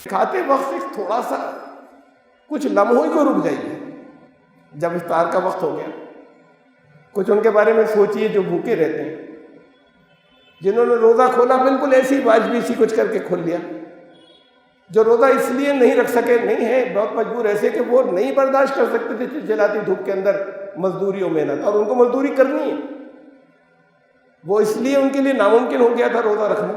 کھاتے وقت ایک تھوڑا سا کچھ لمحوں کو رک جائیے. جب افطار کا وقت ہو گیا کچھ ان کے بارے میں سوچیے جو بھوکے رہتے ہیں, جنہوں نے روزہ کھولا بالکل ایسی واجبی سی کچھ کر کے کھول لیا, جو روزہ اس لیے نہیں رکھ سکے, نہیں ہے بہت مجبور ایسے کہ وہ نہیں برداشت کر سکتے تھے چلچلاتی دھوپ کے اندر مزدوری و محنت, اور ان کو مزدوری کرنی ہے, وہ اس لیے ان کے لیے ناممکن ہو گیا تھا روزہ رکھنا.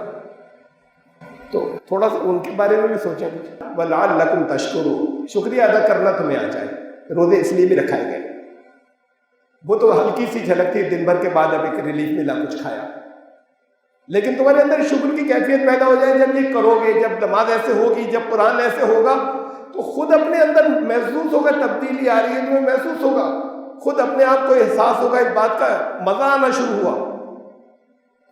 تو تھوڑا سا ان کے بارے میں بھی سوچیں کچھ. وَلَعَلَّكُمْ تَشْكُرُونَ, شکریہ ادا کرنا تمہیں آ جائے. روزے اس لیے بھی رکھائے گئے, وہ تو ہلکی سی جھلک تھی, دن بھر کے بعد اب ایک ریلیف ملا, کچھ کھایا, لیکن تمہارے اندر شکر کی کیفیت پیدا ہو جائے جب یہ کرو گے, جب نماز ایسے ہوگی, جب قرآن ایسے ہوگا, تو خود اپنے اندر محسوس ہوگا تبدیلی آ رہی ہے, تمہیں محسوس ہوگا, خود اپنے آپ کو احساس ہوگا اس بات کا, مزہ آنا شروع ہوا.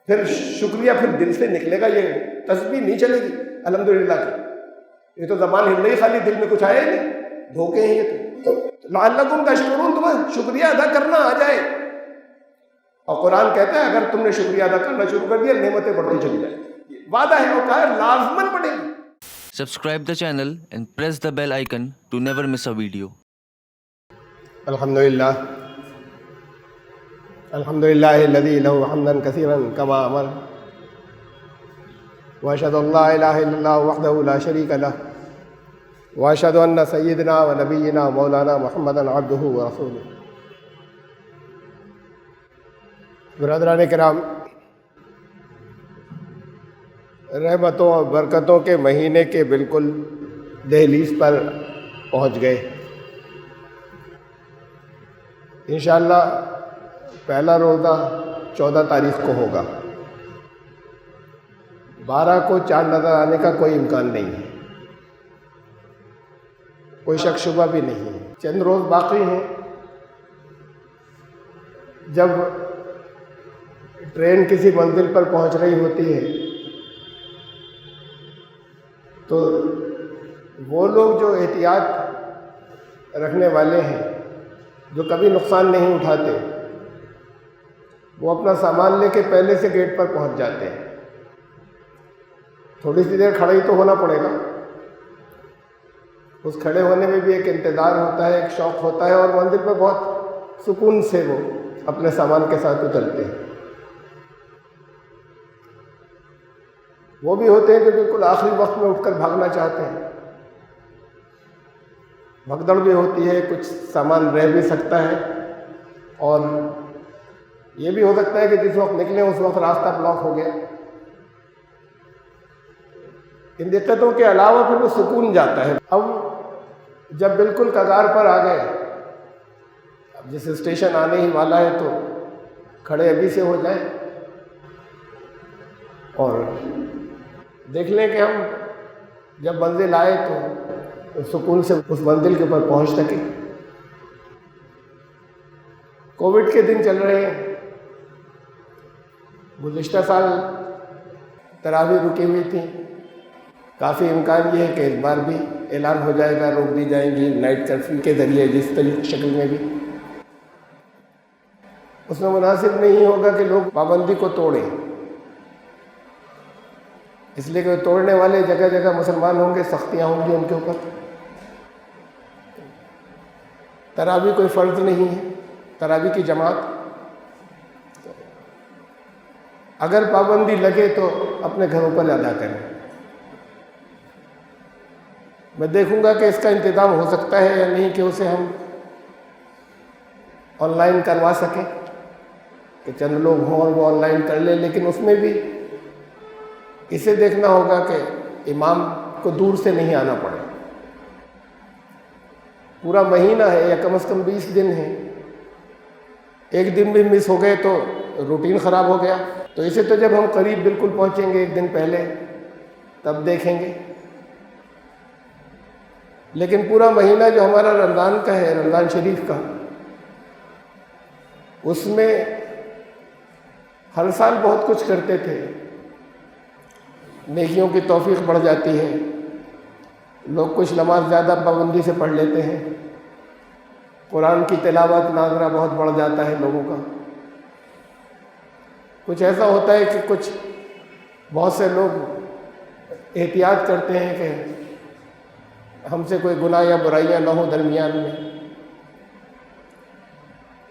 پھر شکریہ پھر دل سے نکلے گا, یہ تسبیح نہیں چلے گی الحمدللہ کی. یہ تو زبان ہل رہی, خالی دل میں کچھ آیا ہی نہیں, دھوکے ہیں یہ تو. لعلکم تشکرون, تمہیں شکریہ ادا کرنا آ جائے. اور قرآن کہتا ہے اگر تم نے شکریہ ادا کرنا شروع کر دیا نعمتیں بڑھتی چلی جائیں. وعدہ ہے, وہ کہا ہے لازماً پڑے گی. Subscribe the channel and press the bell icon to never miss a video. الحمدللہ الحمدللہ الذی لہ حمدا کثیرا کما امر, واشہد ان لا الہ الا اللہ وحدہ لا شریک لہ, واشہد ان سیدنا و نبینا مولانا محمدا عبدہ و رسولہ. برادران کرام, رحمتوں اور برکتوں کے مہینے کے بالکل دہلیز پر پہنچ گئے. انشاءاللہ پہلا روزہ 14 تاریخ کو ہوگا. 12 کو چاند نظر آنے کا کوئی امکان نہیں ہے, کوئی شک شبہ بھی نہیں ہے. چند روز باقی ہیں. جب ٹرین کسی منزل پر پہنچ رہی ہوتی ہے تو وہ لوگ جو احتیاط رکھنے والے ہیں, جو کبھی نقصان نہیں اٹھاتے, وہ اپنا سامان لے کے پہلے سے گیٹ پر پہنچ جاتے ہیں. تھوڑی سی دیر کھڑا ہی تو ہونا پڑے گا. اس کھڑے ہونے میں بھی ایک انتظار ہوتا ہے, ایک شوق ہوتا ہے, اور منزل پر بہت سکون سے وہ اپنے سامان کے ساتھ اترتے ہیں. وہ بھی ہوتے ہیں کہ بالکل آخری وقت میں اٹھ کر بھاگنا چاہتے ہیں. بھگدڑ بھی ہوتی ہے, کچھ سامان رہ بھی سکتا ہے, اور یہ بھی ہو سکتا ہے کہ جس وقت نکلیں اس وقت راستہ بلاک ہو گیا. ان دقتوں کے علاوہ پھر وہ سکون جاتا ہے. اب جب بالکل کگار پر آ گئے, اب جس اسٹیشن آنے ہی والا ہے تو کھڑے ابھی سے ہو جائیں اور دیکھ لیں کہ ہم جب منزل آئے تو سکون سے اس منزل کے اوپر پہنچ سکیں. کووڈ کے دن چل رہے ہیں. گزشتہ سال تراویح رکی ہوئی تھی. کافی امکان یہ ہے کہ اس بار بھی اعلان ہو جائے گا, روک دی جائیں گی نائٹ کرفیو کے ذریعے, جس طریقے شکل میں بھی. اس میں مناسب نہیں ہوگا کہ لوگ پابندی کو توڑیں, اس لیے کہ توڑنے والے جگہ جگہ مسلمان ہوں گے, سختیاں ہوں گی ان کے اوپر. تراویح کوئی فرض نہیں ہے, تراویح کی جماعت اگر پابندی لگے تو اپنے گھروں پر ادا کریں. میں دیکھوں گا کہ اس کا انتظام ہو سکتا ہے یا نہیں, کہ اسے ہم آن لائن کروا سکیں, کہ چند لوگ ہوں اور وہ آن لائن کر لیں. لیکن اس میں بھی اسے دیکھنا ہوگا کہ امام کو دور سے نہیں آنا پڑے. پورا مہینہ ہے یا کم از کم 20 دن ہے, ایک دن بھی مس ہو گئے تو روٹین خراب ہو گیا. تو اسے تو جب ہم قریب بالکل پہنچیں گے, ایک دن پہلے, تب دیکھیں گے. لیکن پورا مہینہ جو ہمارا رمضان کا ہے, رمضان شریف کا, اس میں ہر سال بہت کچھ کرتے تھے. نیکیوں کی توفیق بڑھ جاتی ہے, لوگ کچھ نماز زیادہ پابندی سے پڑھ لیتے ہیں, قرآن کی تلاوت ناظرہ بہت بڑھ جاتا ہے لوگوں کا. کچھ ایسا ہوتا ہے کہ کچھ بہت سے لوگ احتیاط کرتے ہیں کہ ہم سے کوئی گناہ یا برائیاں نہ ہو درمیان میں.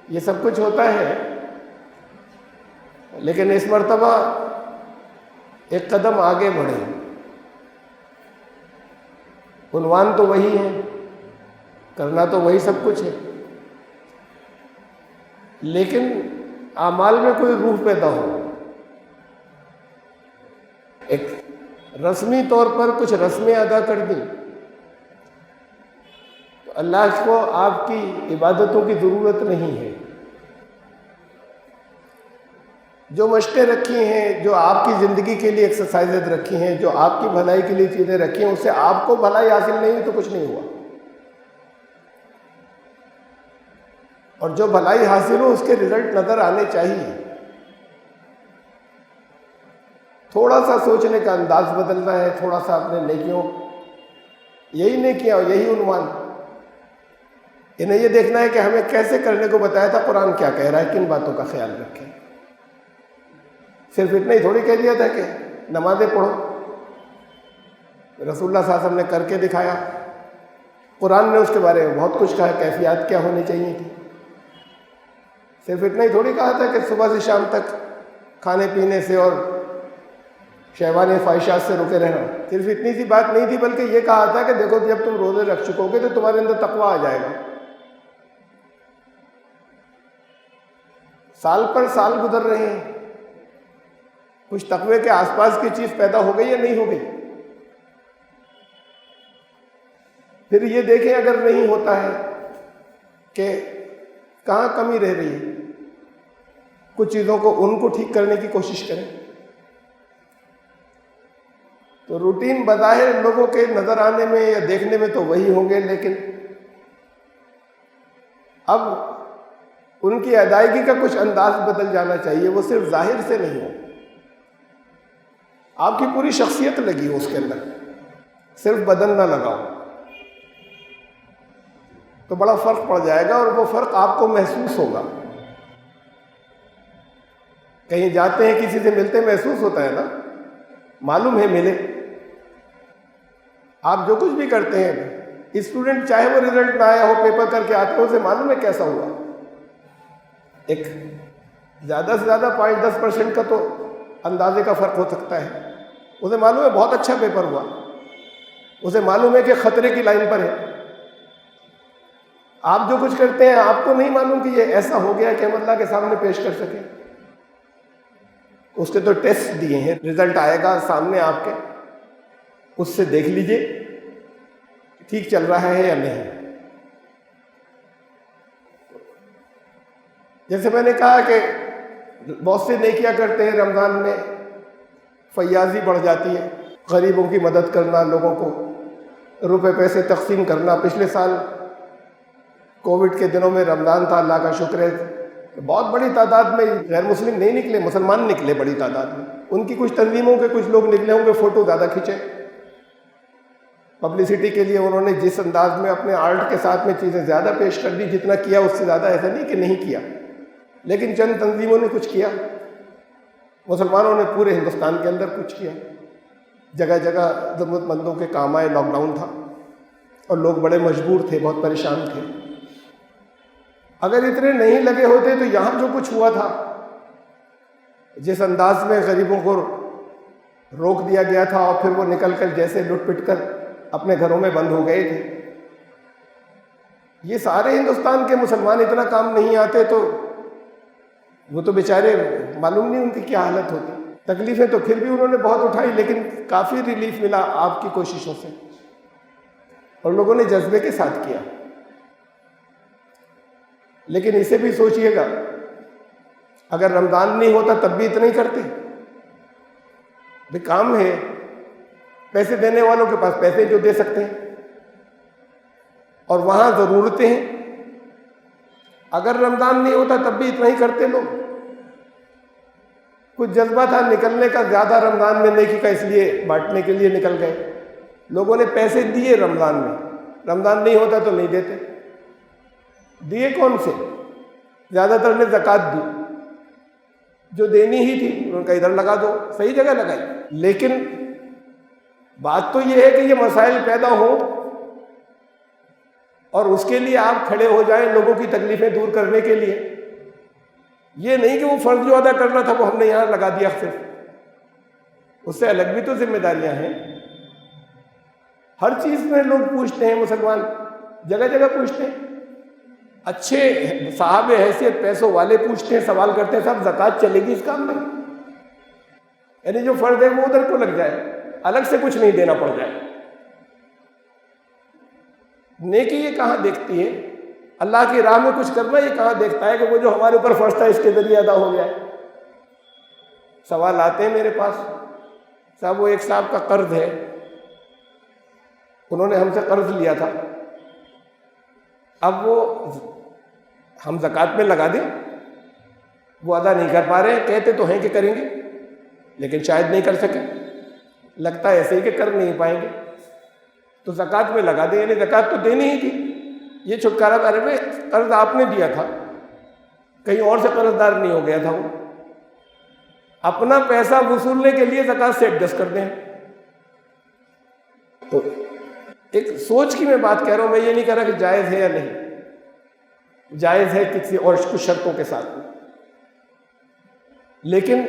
یہ سب کچھ ہوتا ہے، لیکن اس مرتبہ ایک قدم آگے بڑھے. عنوان تو وہی ہے، کرنا تو وہی سب کچھ ہے، لیکن اعمال میں کوئی روح پیدا ہو. ایک رسمی طور پر کچھ رسمیں ادا کر دیں تو اللہ کو آپ کی عبادتوں کی ضرورت نہیں ہے. جو مشقیں رکھی ہیں، جو آپ کی زندگی کے لیے ایکسرسائزز رکھی ہیں، جو آپ کی بھلائی کے لیے چیزیں رکھی ہیں، اس سے آپ کو بھلائی حاصل نہیں ہوئی تو کچھ نہیں ہوا. اور جو بھلائی حاصل ہو اس کے رزلٹ نظر آنے چاہیے. تھوڑا سا سوچنے کا انداز بدلنا ہے، تھوڑا سا اپنے نیکیوں، یہی نیکیاں اور یہی عنوان. انہیں یہ دیکھنا ہے کہ ہمیں کیسے کرنے کو بتایا تھا، قرآن کیا کہہ رہا ہے، کن باتوں کا خیال رکھیں. صرف اتنا ہی تھوڑی کہہ دیا تھا کہ نمازیں پڑھو. رسول اللہ صلی اللہ علیہ وسلم نے کر کے دکھایا. قرآن نے اس کے بارے میں بہت کچھ کہا، کیفیات کیا ہونی چاہیے تھی. صرف اتنا ہی تھوڑی کہا تھا کہ صبح سے شام تک کھانے پینے سے اور شہوانی خواہشات سے رکے رہنا. صرف اتنی سی بات نہیں تھی، بلکہ یہ کہا تھا کہ دیکھو جب تم روزے رکھ چکو گے تو تمہارے اندر تقویٰ آ جائے گا. سال پر سال گزر رہے ہیں، کچھ تقوی کے آس پاس کی چیز پیدا ہو گئی یا نہیں ہو گئی؟ پھر یہ دیکھیں اگر نہیں ہوتا ہے کہ کہاں کمی رہ رہی ہے. کچھ چیزوں کو ان کو ٹھیک کرنے کی کوشش کریں. تو روٹین بظاہر لوگوں کے نظر آنے میں یا دیکھنے میں تو وہی ہوں گے، لیکن اب ان کی ادائیگی کا کچھ انداز بدل جانا چاہیے. وہ صرف ظاہر سے نہیں ہو، آپ کی پوری شخصیت لگی ہو اس کے اندر، صرف بدن نہ لگاؤ تو بڑا فرق پڑ جائے گا. اور وہ فرق آپ کو محسوس ہوگا. کہیں جاتے ہیں کسی سے ملتے محسوس ہوتا ہے نا، معلوم ہے ملے. آپ جو کچھ بھی کرتے ہیں، اسٹوڈنٹ چاہے وہ رزلٹ نہ آیا ہو، پیپر کر کے آتے ہو، اسے معلوم ہے کیسا ہوا. ایک زیادہ سے زیادہ 5-10% کا تو اندازے کا فرق ہو سکتا ہے. اسے معلوم ہے بہت اچھا پیپر ہوا، اسے معلوم ہے کہ خطرے کی لائن پر ہے. آپ جو کچھ کرتے ہیں آپ کو نہیں معلوم کہ یہ ایسا ہو گیا کہ ہم اللہ کے سامنے پیش کر سکیں. اس کے تو ٹیسٹ دیے ہیں، رزلٹ آئے گا سامنے آپ کے، اس سے دیکھ لیجئے ٹھیک چل رہا ہے یا نہیں. جیسے میں نے کہا کہ بہت سے نیکیاں کرتے ہیں رمضان میں، فیاضی بڑھ جاتی ہے، غریبوں کی مدد کرنا، لوگوں کو روپے پیسے تقسیم کرنا. پچھلے سال کووڈ کے دنوں میں رمضان تھا، اللہ کا شکر ہے کہ بہت بڑی تعداد میں غیر مسلم نہیں نکلے، مسلمان نکلے بڑی تعداد میں. ان کی کچھ تنظیموں کے کچھ لوگ نکلے ہوں گے، فوٹو زیادہ کھینچے پبلسٹی کے لیے. انہوں نے جس انداز میں اپنے آرٹ کے ساتھ میں چیزیں زیادہ پیش کر دی، جتنا کیا اس سے زیادہ ایسا نہیں کہ نہیں کیا، لیکن چند تنظیموں نے کچھ کیا. مسلمانوں نے پورے ہندوستان کے اندر کچھ کیا، جگہ جگہ ضرورت مندوں کے کام آئے. لاک ڈاؤن تھا اور لوگ بڑے مجبور تھے، بہت پریشان تھے. اگر اتنے نہیں لگے ہوتے تو یہاں جو کچھ ہوا تھا، جس انداز میں غریبوں کو روک دیا گیا تھا اور پھر وہ نکل کر جیسے لٹ پٹ کر اپنے گھروں میں بند ہو گئے تھے، یہ سارے ہندوستان کے مسلمان اتنا کام نہیں آتے تو وہ تو بیچارے معلوم نہیں ان کی کیا حالت ہوتی. تکلیفیں تو پھر بھی انہوں نے بہت اٹھائی، لیکن کافی ریلیف ملا آپ کی کوششوں سے، اور لوگوں نے جذبے کے ساتھ کیا. لیکن اسے بھی سوچئے گا، اگر رمضان نہیں ہوتا تب بھی اتنا ہی کرتے. بھی کام ہے، پیسے دینے والوں کے پاس پیسے جو دے سکتے ہیں، اور وہاں ضرورتیں ہیں. اگر رمضان نہیں ہوتا تب بھی اتنا ہی کرتے لوگ. کچھ جذبہ تھا نکلنے کا زیادہ رمضان میں نیکی کا، اس لیے بانٹنے کے لیے نکل گئے. لوگوں نے پیسے دیے رمضان میں، رمضان نہیں ہوتا تو نہیں دیتے. دیے کون سے؟ زیادہ تر نے زکوٰۃ دی، جو دینی ہی تھی ان کا ادھر لگا دو، صحیح جگہ لگائی. لیکن بات تو یہ ہے کہ یہ مسائل پیدا ہوں اور اس کے لیے آپ کھڑے ہو جائیں لوگوں کی تکلیفیں دور کرنے کے لیے. یہ نہیں کہ وہ فرض جو ادا کرنا تھا وہ ہم نے یہاں لگا دیا صرف. اس سے الگ بھی تو ذمہ داریاں ہیں. ہر چیز میں لوگ پوچھتے ہیں، مسلمان جگہ جگہ پوچھتے ہیں، اچھے صاحب حیثیت پیسوں والے پوچھتے ہیں، سوال کرتے ہیں صاحب زکوٰۃ چلے گی اس کام میں؟ یعنی جو فرض ہے وہ ادھر کو لگ جائے، الگ سے کچھ نہیں دینا پڑ جائے. نیکی یہ کہاں دیکھتی ہے؟ اللہ کی راہ میں کچھ کرنا یہ کہاں دیکھتا ہے کہ وہ جو ہمارے اوپر فرض تھا اس کے ذریعے ادا ہو گیا ہے؟ سوال آتے ہیں میرے پاس، صاحب وہ ایک صاحب کا قرض ہے، انہوں نے ہم سے قرض لیا تھا، اب وہ ہم زکوٰۃ میں لگا دیں، وہ ادا نہیں کر پا رہے ہیں، کہتے تو ہیں کہ کریں گے لیکن شاید نہیں کر سکے، لگتا ہے ایسے ہی کہ کر نہیں پائیں گے، تو زکوٰۃ میں لگا دیں. یعنی زکوٰۃ تو دینی ہی تھی، یہ چھٹکارا کرے میں قرض آپ نے دیا تھا، کہیں اور سے قرض دار نہیں ہو گیا تھا، وہ اپنا پیسہ وصولنے کے لیے زکوٰۃ سے ایڈجسٹ کر دیں. تو ایک سوچ کی میں بات کہہ رہا ہوں، میں یہ نہیں کہہ رہا کہ جائز ہے یا نہیں، جائز ہے کسی اور کچھ شرطوں کے ساتھ میں، لیکن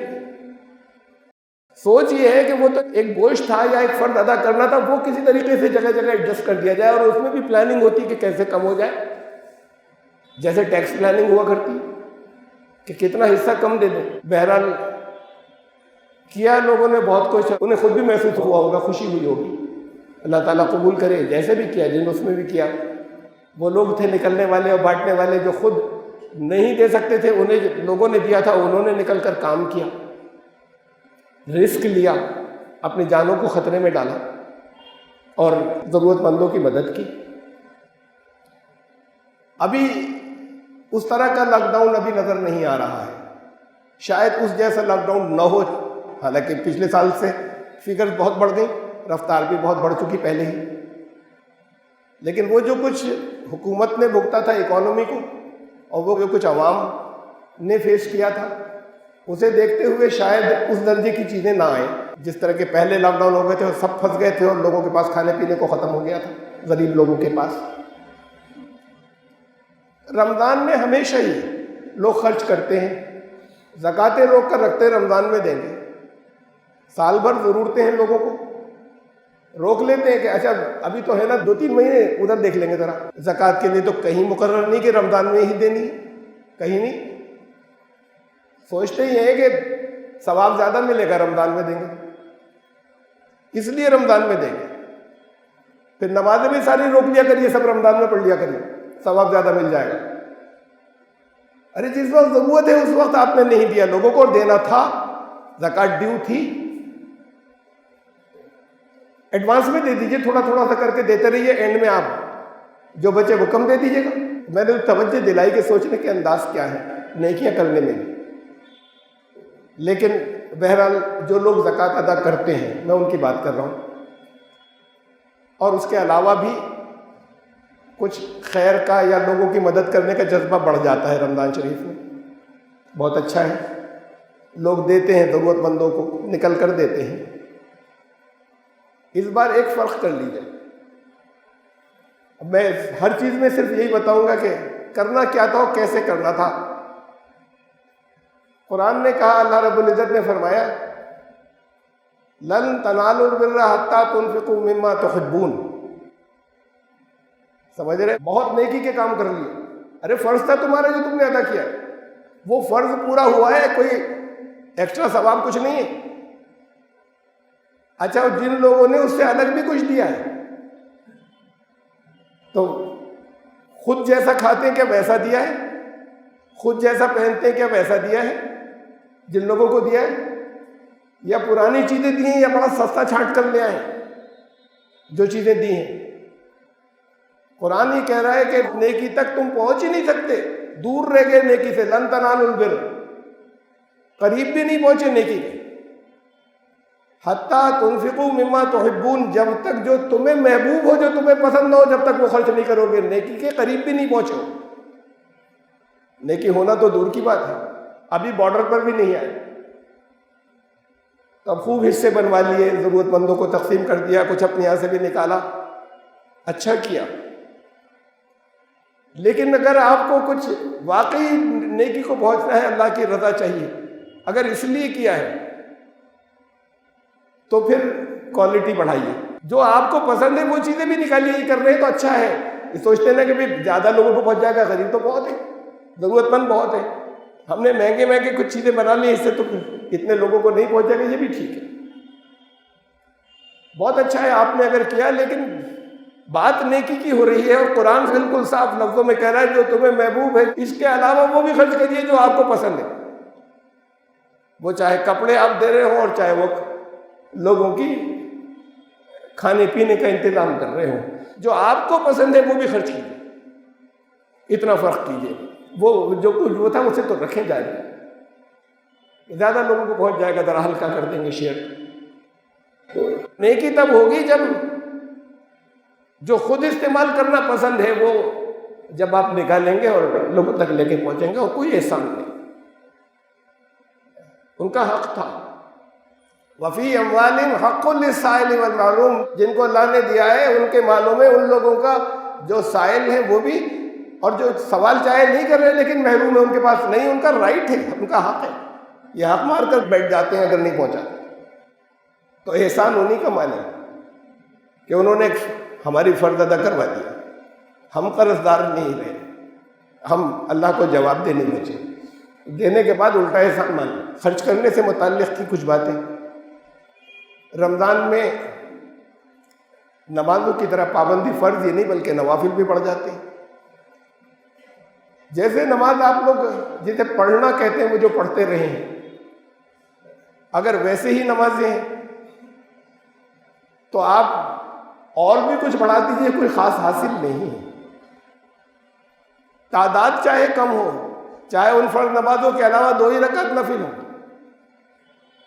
سوچ یہ ہے کہ وہ تو ایک گوشت تھا یا ایک فرض ادا کرنا تھا، وہ کسی طریقے سے جگہ جگہ ایڈجسٹ کر دیا جائے، اور اس میں بھی پلاننگ ہوتی کہ کیسے کم ہو جائے، جیسے ٹیکس پلاننگ ہوا کرتی کہ کتنا حصہ کم دے دیں. بہرحال کیا لوگوں نے بہت کچھ، انہیں خود بھی محسوس ہوا ہوگا، خوشی ہوئی ہوگی. اللہ تعالیٰ قبول کرے جیسے بھی کیا، جن اس میں بھی کیا. وہ لوگ تھے نکلنے والے اور بانٹنے والے جو خود نہیں دے سکتے تھے، انہیں لوگوں نے دیا تھا، انہوں نے نکل کر کام کیا، رسک لیا، اپنی جانوں کو خطرے میں ڈالا اور ضرورت مندوں کی مدد کی. ابھی اس طرح کا لاک ڈاؤن ابھی نظر نہیں آ رہا ہے، شاید اس جیسا لاک ڈاؤن نہ ہو، حالانکہ پچھلے سال سے فگرز بہت بڑھ گئی، رفتار بھی بہت بڑھ چکی پہلے ہی، لیکن وہ جو کچھ حکومت نے بھگتا تھا اکانومی کو، اور وہ جو کچھ عوام نے فیس کیا تھا، اسے دیکھتے ہوئے شاید اس درجے کی چیزیں نہ آئیں جس طرح کے پہلے لاک ڈاؤن ہو گئے تھے اور سب پھنس گئے تھے اور لوگوں کے پاس کھانے پینے کو ختم ہو گیا تھا، غریب لوگوں کے پاس. رمضان میں ہمیشہ ہی لوگ خرچ کرتے ہیں، زکوٰۃیں روک کر رکھتے ہیں، رمضان میں دیں گے. سال بھر ضرورتیں ہیں لوگوں کو، روک لیتے ہیں کہ اچھا ابھی تو ہے نا 2-3 مہینے ادھر دیکھ لیں گے ذرا. زکوٰۃ کے لیے تو کہیں مقرر نہیں کہ رمضان میں ہی دینی ہے، کہیں نہیں. سوچتے ہی ہیں کہ ثواب زیادہ ملے گا رمضان میں دیں گے، اس لیے رمضان میں دیں گے. پھر نمازیں بھی ساری روک لیا کریے، سب رمضان میں پڑھ لیا کریے، ثواب زیادہ مل جائے گا. ارے جس وقت ضرورت ہے اس وقت آپ نے نہیں دیا، لوگوں کو دینا تھا، زکوٰۃ ڈیو تھی، ایڈوانس میں دے دیجئے، تھوڑا تھوڑا سا کر کے دیتے رہیے، اینڈ میں آپ جو بچے وہ کم دے دیجئے گا. میں نے توجہ دلائی کہ سوچنے کے انداز کیا ہے نیکیاں کرنے میں. لیکن بہرحال جو لوگ زکوٰۃ ادا کرتے ہیں میں ان کی بات کر رہا ہوں، اور اس کے علاوہ بھی کچھ خیر کا یا لوگوں کی مدد کرنے کا جذبہ بڑھ جاتا ہے رمضان شریف میں. بہت اچھا ہے، لوگ دیتے ہیں، ضرورت مندوں کو نکل کر دیتے ہیں. اس بار ایک فرق کر لیجیے، میں ہر چیز میں صرف یہی بتاؤں گا کہ کرنا کیا تھا اور کیسے کرنا تھا. قرآن نے کہا، اللہ رب العزت نے فرمایا لن تنالوا البر حتى تنفقوا مما تحبون. سمجھ رہے؟ بہت نیکی کے کام کر لیے. ارے فرض تھا تمہارا جو تم نے ادا کیا، وہ فرض پورا ہوا ہے، کوئی ایکسٹرا ثواب کچھ نہیں ہے. اچھا جن لوگوں نے اس سے الگ بھی کچھ دیا ہے، تو خود جیسا کھاتے ہیں کیا ویسا دیا ہے، خود جیسا پہنتے ہیں کیا ویسا دیا ہے جن لوگوں کو دیا ہے، یا پرانی چیزیں دی ہیں یا بڑا سستا چھانٹ کر لے آئے جو چیزیں دی ہیں. قرآن ہی کہہ رہا ہے کہ نیکی تک تم پہنچ ہی نہیں سکتے، دور رہ گئے نیکی سے. لن تنالوا البر، قریب بھی نہیں پہنچے نیکی کے. حتیٰ تنفقوا مما تحبون، جب تک جو تمہیں محبوب ہو، جو تمہیں پسند نہ ہو، جب تک وہ خرچ نہیں کرو گے نیکی کے قریب بھی نہیں پہنچو. نیکی ہونا تو دور کی بات ہے، ابھی بارڈر پر بھی نہیں آئے. تو اب خوب حصے بنوا لیے، ضرورت مندوں کو تقسیم کر دیا، کچھ اپنے یہاں سے بھی نکالا، اچھا کیا. لیکن اگر آپ کو کچھ واقعی نیکی کو پہنچنا ہے، اللہ کی رضا چاہیے، اگر اس لیے کیا ہے تو پھر کوالٹی بڑھائیے۔ جو آپ کو پسند ہے وہ چیزیں بھی نکالیے، یہ کر رہے ہیں تو اچھا ہے۔ یہ سوچتے نا کہ بھی زیادہ لوگوں کو پہنچ جائے گا، غریب تو بہت ہے، ضرورت مند بہت ہے، ہم نے مہنگے مہنگے کچھ چیزیں بنا لی، اس سے تو اتنے لوگوں کو نہیں پہنچے گا، یہ بھی ٹھیک ہے، بہت اچھا ہے آپ نے اگر کیا، لیکن بات نیکی کی ہو رہی ہے اور قرآن بالکل صاف لفظوں میں کہہ رہا ہے جو تمہیں محبوب ہے اس کے علاوہ وہ بھی خرچ کریے جو آپ کو پسند ہے، وہ چاہے کپڑے آپ دے رہے ہوں اور چاہے وہ لوگوں کی کھانے پینے کا انتظام کر رہے ہوں، جو آپ کو پسند ہے وہ بھی خرچ کیجیے، اتنا فرق کیجیے، وہ جو کچھ وہ تھا اسے تو رکھیں جائے گا، زیادہ لوگوں کو پہنچ جائے گا، ذرا ہلکا کر دیں گے شیئر۔ نیکی تب ہوگی جب جو خود استعمال کرنا پسند ہے وہ جب آپ نکالیں گے اور لوگوں تک لے کے پہنچیں گے، اور کوئی احسان نہیں، ان کا حق تھا۔ وفی اموالہم حق للسائل والمحروم، جن کو اللہ نے دیا ہے ان کے مالوں میں ان لوگوں کا جو سائل ہیں وہ بھی، اور جو سوال چاہے نہیں کر رہے لیکن محروم ہے، ان کے پاس نہیں، ان کا رائٹ ہے، ان کا حق ہے، یہ حق مار کر بیٹھ جاتے ہیں اگر نہیں پہنچاتے۔ تو احسان انہی کا معنی ہے کہ انہوں نے ہماری فرض ادا کروا دیا، ہم قرض دار نہیں رہے، ہم اللہ کو جواب دینے پہنچے، دینے کے بعد الٹا احسان مان لیں۔ خرچ کرنے سے متعلق کی کچھ باتیں، رمضان میں نمازوں کی طرح پابندی فرض ہی نہیں بلکہ نوافل بھی پڑھ جاتے ہیں۔ جیسے نماز آپ لوگ جسے پڑھنا کہتے ہیں وہ جو پڑھتے رہے ہیں، اگر ویسے ہی نمازیں ہیں تو آپ اور بھی کچھ بڑھا دیجیے، کوئی خاص حاصل نہیں ہے، تعداد چاہے کم ہو، چاہے ان فرض نمازوں کے علاوہ 2 ہی رکعت نفل ہو،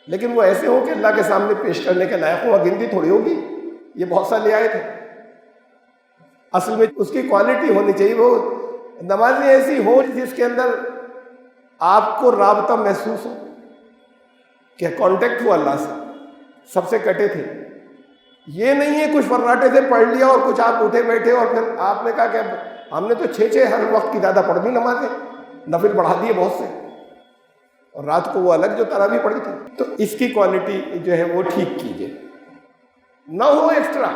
لیکن وہ ایسے ہو کہ اللہ کے سامنے پیش کرنے کے لائق ہو، گنتی تھوڑی ہوگی، یہ بہت سا لے آئے تھے۔ اصل میں اس کی کوالٹی ہونی چاہیے، وہ نمازیں ایسی ہوں جس کے اندر آپ کو رابطہ محسوس ہو کہ کانٹیکٹ ہوا اللہ سے، سب سے کٹے تھے، یہ نہیں ہے کچھ فراٹے سے پڑھ لیا اور کچھ آپ اٹھے بیٹھے اور پھر آپ نے کہا کہ ہم نے تو 6 ہر وقت کی زیادہ پڑھ دی نمازیں، نفل بڑھا دیے بہت سے، اور رات کو وہ الگ جو تراویح پڑھی تھی۔ تو اس کی کوالٹی جو ہے وہ ٹھیک کیجیے، نہ ہو ایکسٹرا،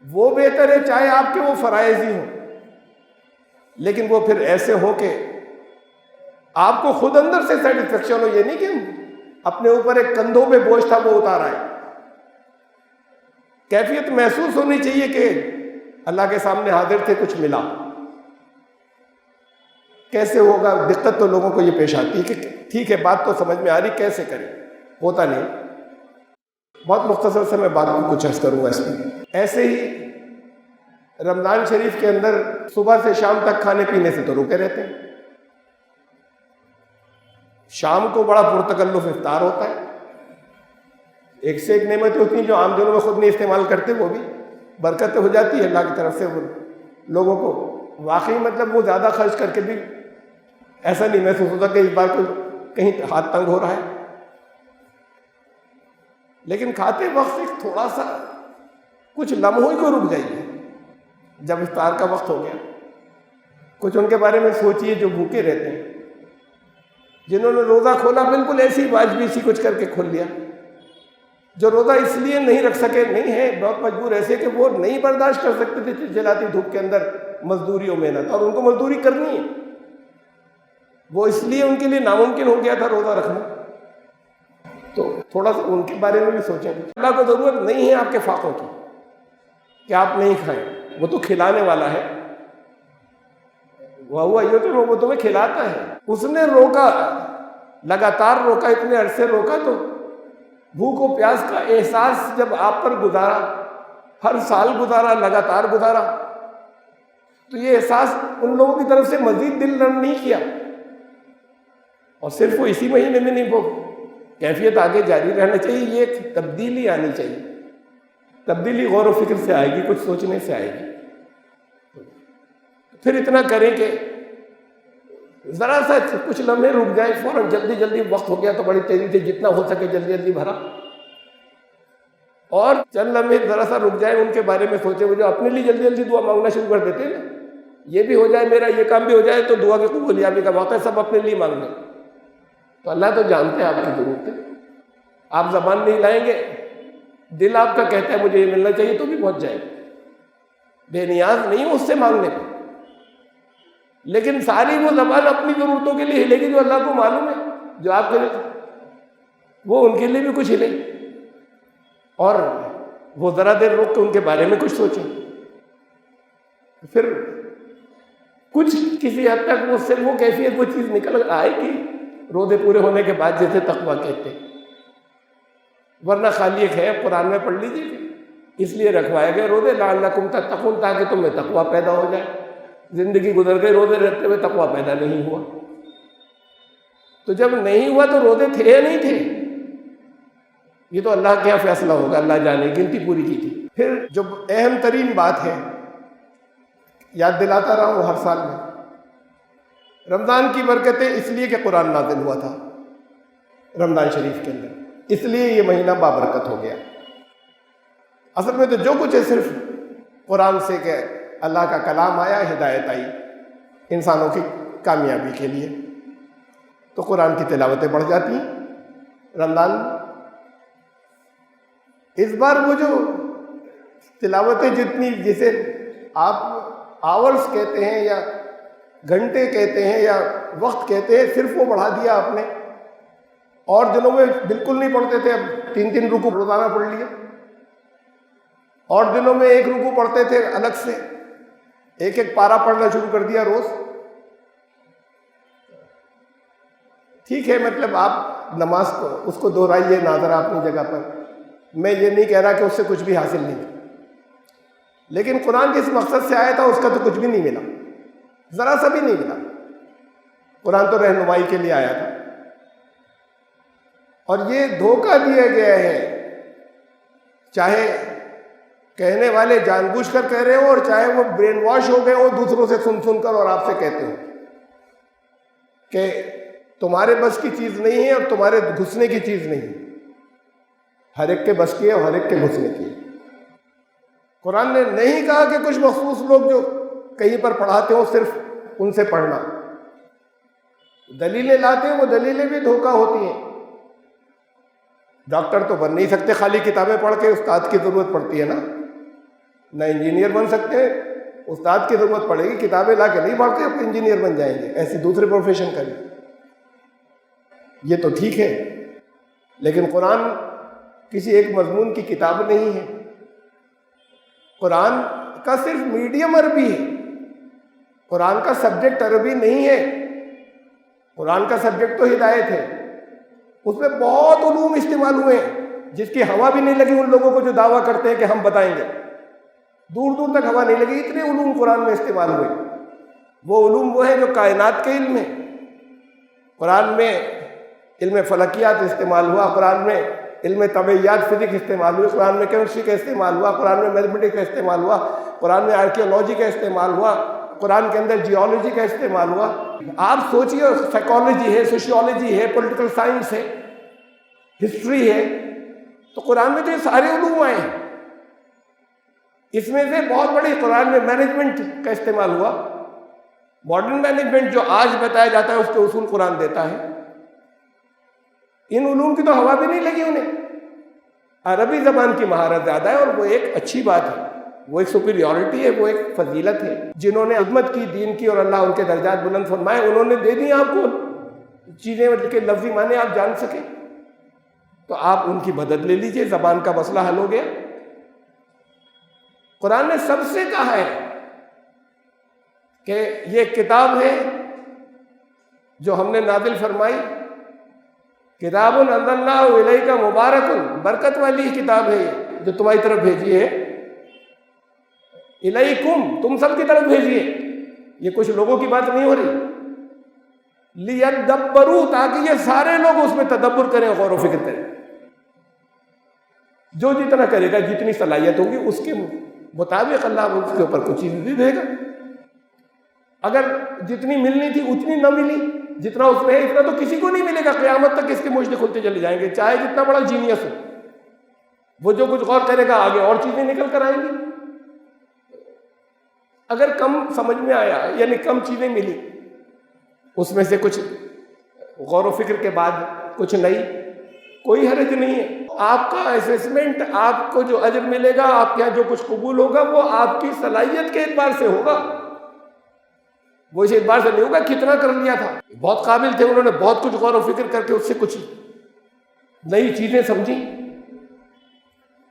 وہ بہتر ہے چاہے آپ کے وہ فرائض ہی ہوں، لیکن وہ پھر ایسے ہو کہ آپ کو خود اندر سے سیٹسفیکشن ہو، یہ نہیں کہ اپنے اوپر ایک کندھوں پہ بوجھ تھا وہ اتارا ہے، کیفیت محسوس ہونی چاہیے کہ اللہ کے سامنے حاضر تھے، کچھ ملا۔ کیسے ہوگا؟ دقت تو لوگوں کو یہ پیش آتی ہے کہ ٹھیک ہے بات تو سمجھ میں آ رہی، کیسے کریں، ہوتا نہیں۔ بہت مختصر سے میں بات کو کچھ عرض کروں گا اس میں۔ ایسے ہی رمضان شریف کے اندر صبح سے شام تک کھانے پینے سے تو روکے رہتے ہیں، شام کو بڑا پرتکلف افطار ہوتا ہے، ایک سے ایک نعمت ہوتی ہیں جو عام دنوں میں خود نہیں استعمال کرتے، وہ بھی برکت ہو جاتی ہے اللہ کی طرف سے لوگوں کو، واقعی مطلب وہ زیادہ خرچ کر کے بھی ایسا نہیں محسوس ہوتا کہ اس بار کوئی کہیں ہاتھ تنگ ہو رہا ہے، لیکن کھاتے وقت ایک تھوڑا سا کچھ لمحوں ہی کو رک جائیے، جب افطار کا وقت ہو گیا کچھ ان کے بارے میں سوچیے جو بھوکے رہتے ہیں، جنہوں نے روزہ کھولا بالکل ایسی واجبی سی کچھ کر کے کھول لیا، جو روزہ اس لیے نہیں رکھ سکے، نہیں ہے بہت مجبور ایسے کہ وہ نہیں برداشت کر سکتے تھے چلچلاتی دھوپ کے اندر مزدوری و محنت، اور ان کو مزدوری کرنی ہے، وہ اس لیے ان کے لیے ناممکن ہو گیا تھا روزہ رکھنا، تو تھوڑا سا ان کے بارے میں بھی سوچیں۔ اللہ کو ضرورت نہیں ہے آپ کے فاقوں کی کہ آپ نہیں کھائیں، وہ تو کھلانے والا ہے، وہ تمہیں کھلاتا ہے، اس نے روکا، لگاتار روکا، اتنے عرصے روکا، تو بھوک و پیاس کا احساس جب آپ پر گزارا، ہر سال گزارا، لگاتار گزارا، تو یہ احساس ان لوگوں کی طرف سے مزید دل نرم نہیں کیا، اور صرف وہ اسی مہینے میں نہیں، وہ کیفیت آگے جاری رہنا چاہیے، یہ ایک تبدیلی آنی چاہیے، تبدیلی غور و فکر سے آئے گی، کچھ سوچنے سے آئے گی۔ پھر اتنا کریں کہ ذرا سا کچھ لمحے رک جائیں، فوراً جلدی جلدی وقت ہو گیا تو بڑی تیزی سے جتنا ہو سکے جلدی جلدی بھرا، اور چند لمحے ذرا سا رک جائیں، ان کے بارے میں سوچیں، وہ جو اپنے لیے جلدی جلدی دعا مانگنا شروع کر دیتے ہیں نا، یہ بھی ہو جائے، میرا یہ کام بھی ہو جائے، تو دعا کی قبولیابی کا وقت ہے، سب اپنے لیے مانگ لیں۔ تو اللہ تو جانتے ہیں آپ کی ضرورتیں، آپ زبان نہیں لائیں گے، دل آپ کا کہتا ہے مجھے یہ ملنا چاہیے تو بھی پہنچ جائے گا، بے نیاز نہیں ہو اس سے مانگنے پہ، لیکن ساری وہ زبان اپنی ضرورتوں کے لیے ہلے گی جو اللہ کو معلوم ہے، جو آپ کے لیے وہ ان کے لیے بھی کچھ ہلے، اور وہ ذرا دیر رک کے ان کے بارے میں کچھ سوچیں، پھر کچھ کسی حد تک وہ سے وہ کیفیت وہ چیز نکل آئے گی روزے پورے ہونے کے بعد، جیسے تقویٰ کہتے ہیں۔ ورنہ خالی ایک ہے، قرآن میں پڑھ لیجیے، اس لیے رکھوائے گئے روزے لعلکم تتقون، تاکہ تم میں تقویٰ پیدا ہو جائے۔ زندگی گزر گئی روزے رکھتے ہوئے، تقویٰ پیدا نہیں ہوا، تو جب نہیں ہوا تو روزے تھے یا نہیں تھے، یہ تو اللہ کے یہاں فیصلہ ہوگا، اللہ جانے، گنتی پوری کی تھی۔ پھر جو اہم ترین بات ہے، یاد دلاتا رہا ہوں ہر سال میں، رمضان کی برکتیں اس لیے کہ قرآن نازل ہوا تھا رمضان شریف کے اندر، اس لیے یہ مہینہ بابرکت ہو گیا۔ اصل میں تو جو کچھ ہے صرف قرآن سے کہ اللہ کا کلام آیا، ہدایت آئی انسانوں کی کامیابی کے لیے، تو قرآن کی تلاوتیں بڑھ جاتی ہیں رمضان میں۔ اس بار وہ جو تلاوتیں جتنی، جسے آپ آورز کہتے ہیں یا گھنٹے کہتے ہیں یا وقت کہتے ہیں، صرف وہ بڑھا دیا آپ نے۔ اور دنوں میں بالکل نہیں پڑھتے تھے، اب 3 رکوع روزانہ پڑھ لیے، اور دنوں میں 1 رکوع پڑھتے تھے الگ سے، ایک پارہ پڑھنا شروع کر دیا روز۔ ٹھیک ہے، مطلب آپ نماز کو اس کو دہرائیے ناظرہ اپنی جگہ پر، میں یہ نہیں کہہ رہا کہ اس سے کچھ بھی حاصل نہیں، لیکن قرآن جس مقصد سے آیا تھا اس کا تو کچھ بھی نہیں ملا، ذرا سا بھی نہیں ملا۔ قرآن تو رہنمائی کے لیے آیا تھا، اور یہ دھوکہ دیا گیا ہے، چاہے کہنے والے جان بوجھ کر کہہ رہے ہوں، اور چاہے وہ برین واش ہو گئے ہوں دوسروں سے سن کر اور آپ سے کہتے ہوں کہ تمہارے بس کی چیز نہیں ہے اور تمہارے گھسنے کی چیز نہیں ہے۔ ہر ایک کے بس کی ہے اور ہر ایک کے گھسنے کی ہے۔ قرآن نے نہیں کہا کہ کچھ مخصوص لوگ جو کہیں پر پڑھاتے ہوں صرف ان سے پڑھنا، دلیلیں لاتے ہیں، وہ دلیلیں بھی دھوکہ ہوتی ہیں۔ ڈاکٹر تو بن نہیں سکتے خالی کتابیں پڑھ کے، استاد کی ضرورت پڑتی ہے نا، نہ انجینئر بن سکتے ہیں، استاد کی ضرورت پڑے گی، کتابیں لا کے نہیں پڑھ کے انجینئر بن جائیں گے، ایسے دوسرے پروفیشن کریں۔ یہ تو ٹھیک ہے، لیکن قرآن کسی ایک مضمون کی کتاب نہیں ہے، قرآن کا صرف میڈیم عربی ہے، قرآن کا سبجیکٹ عربی نہیں ہے، قرآن کا سبجیکٹ تو ہدایت ہے، اس میں بہت علوم استعمال ہوئے ہیں جس کی ہوا بھی نہیں لگی ان لوگوں کو جو دعویٰ کرتے ہیں کہ ہم بتائیں گے، دور دور تک ہوا نہیں لگی، اتنے علوم قرآن میں استعمال ہوئے۔ وہ علوم وہ ہیں جو کائنات کے علم ہیں، قرآن میں علم فلکیات استعمال ہوا، قرآن میں علم طبعیات فزکس استعمال ہوئی، قرآن میں کیمسٹری کا استعمال ہوا، قرآن میں میتھمیٹکس کا استعمال ہوا، قرآن میں آرکیولوجی کا استعمال ہوا، قرآن کے اندر جیولوجی کا استعمال ہوا۔ آپ سوچئے، سائیکالوجی ہے، سوشیولوجی ہے، پولیٹیکل سائنس ہے، ہسٹری ہے، تو قرآن میں تو یہ سارے علوم آئے ہیں۔ اس میں سے بہت بڑی قرآن میں مینجمنٹ کا استعمال ہوا، ماڈرن مینجمنٹ جو آج بتایا جاتا ہے اس کے اصول قرآن دیتا ہے۔ ان علوم کی تو ہوا بھی نہیں لگی انہیں، عربی زبان کی مہارت زیادہ ہے، اور وہ ایک اچھی بات ہے، وہ ایک سپیریورٹی ہے، وہ ایک فضیلت ہے۔ جنہوں نے خدمت کی دین کی اور اللہ ان کے درجات بلند فرمائے، انہوں نے دے دی آپ کو چیزیں کے لفظی معنی آپ جان سکیں، تو آپ ان کی مدد لے لیجئے، زبان کا مسئلہ حل ہو گیا۔ قرآن نے سب سے کہا ہے کہ یہ کتاب ہے جو ہم نے نازل فرمائی، کتاب انزلناہ الیک مبارک، برکت والی کتاب ہے یہ جو تمہاری طرف بھیجی ہے، الیکم، تم سب کی طرف بھیجی ہے، یہ کچھ لوگوں کی بات نہیں ہو رہی، لیدبروا، تاکہ یہ سارے لوگ اس میں تدبر کریں، غور و فکر کریں، جو جتنا کرے گا، جتنی صلاحیت ہوگی اس کے مطابق اللہ اس کے اوپر کچھ چیز بھی دے گا۔ اگر جتنی ملنی تھی اتنی نہ ملی، جتنا اس میں ہے اتنا تو کسی کو نہیں ملے گا، قیامت تک اس کے مجھے کھلتے چلے جائیں گے، چاہے جتنا بڑا جینیس ہو، وہ جو کچھ غور کرے گا آگے اور چیزیں نکل کر آئیں گی۔ اگر کم سمجھ میں آیا یعنی کم چیزیں ملی، اس میں سے کچھ غور و فکر کے بعد کچھ نئی، کوئی حرج نہیں ہے۔ آپ کا اسیسمنٹ، آپ کو جو اجر ملے گا، آپ کے یہاں جو کچھ قبول ہوگا، وہ آپ کی صلاحیت کے اعتبار سے ہوگا، وہ اس اعتبار سے نہیں ہوگا کتنا کر لیا تھا۔ بہت قابل تھے، انہوں نے بہت کچھ غور و فکر کر کے اس سے کچھ نئی چیزیں سمجھی۔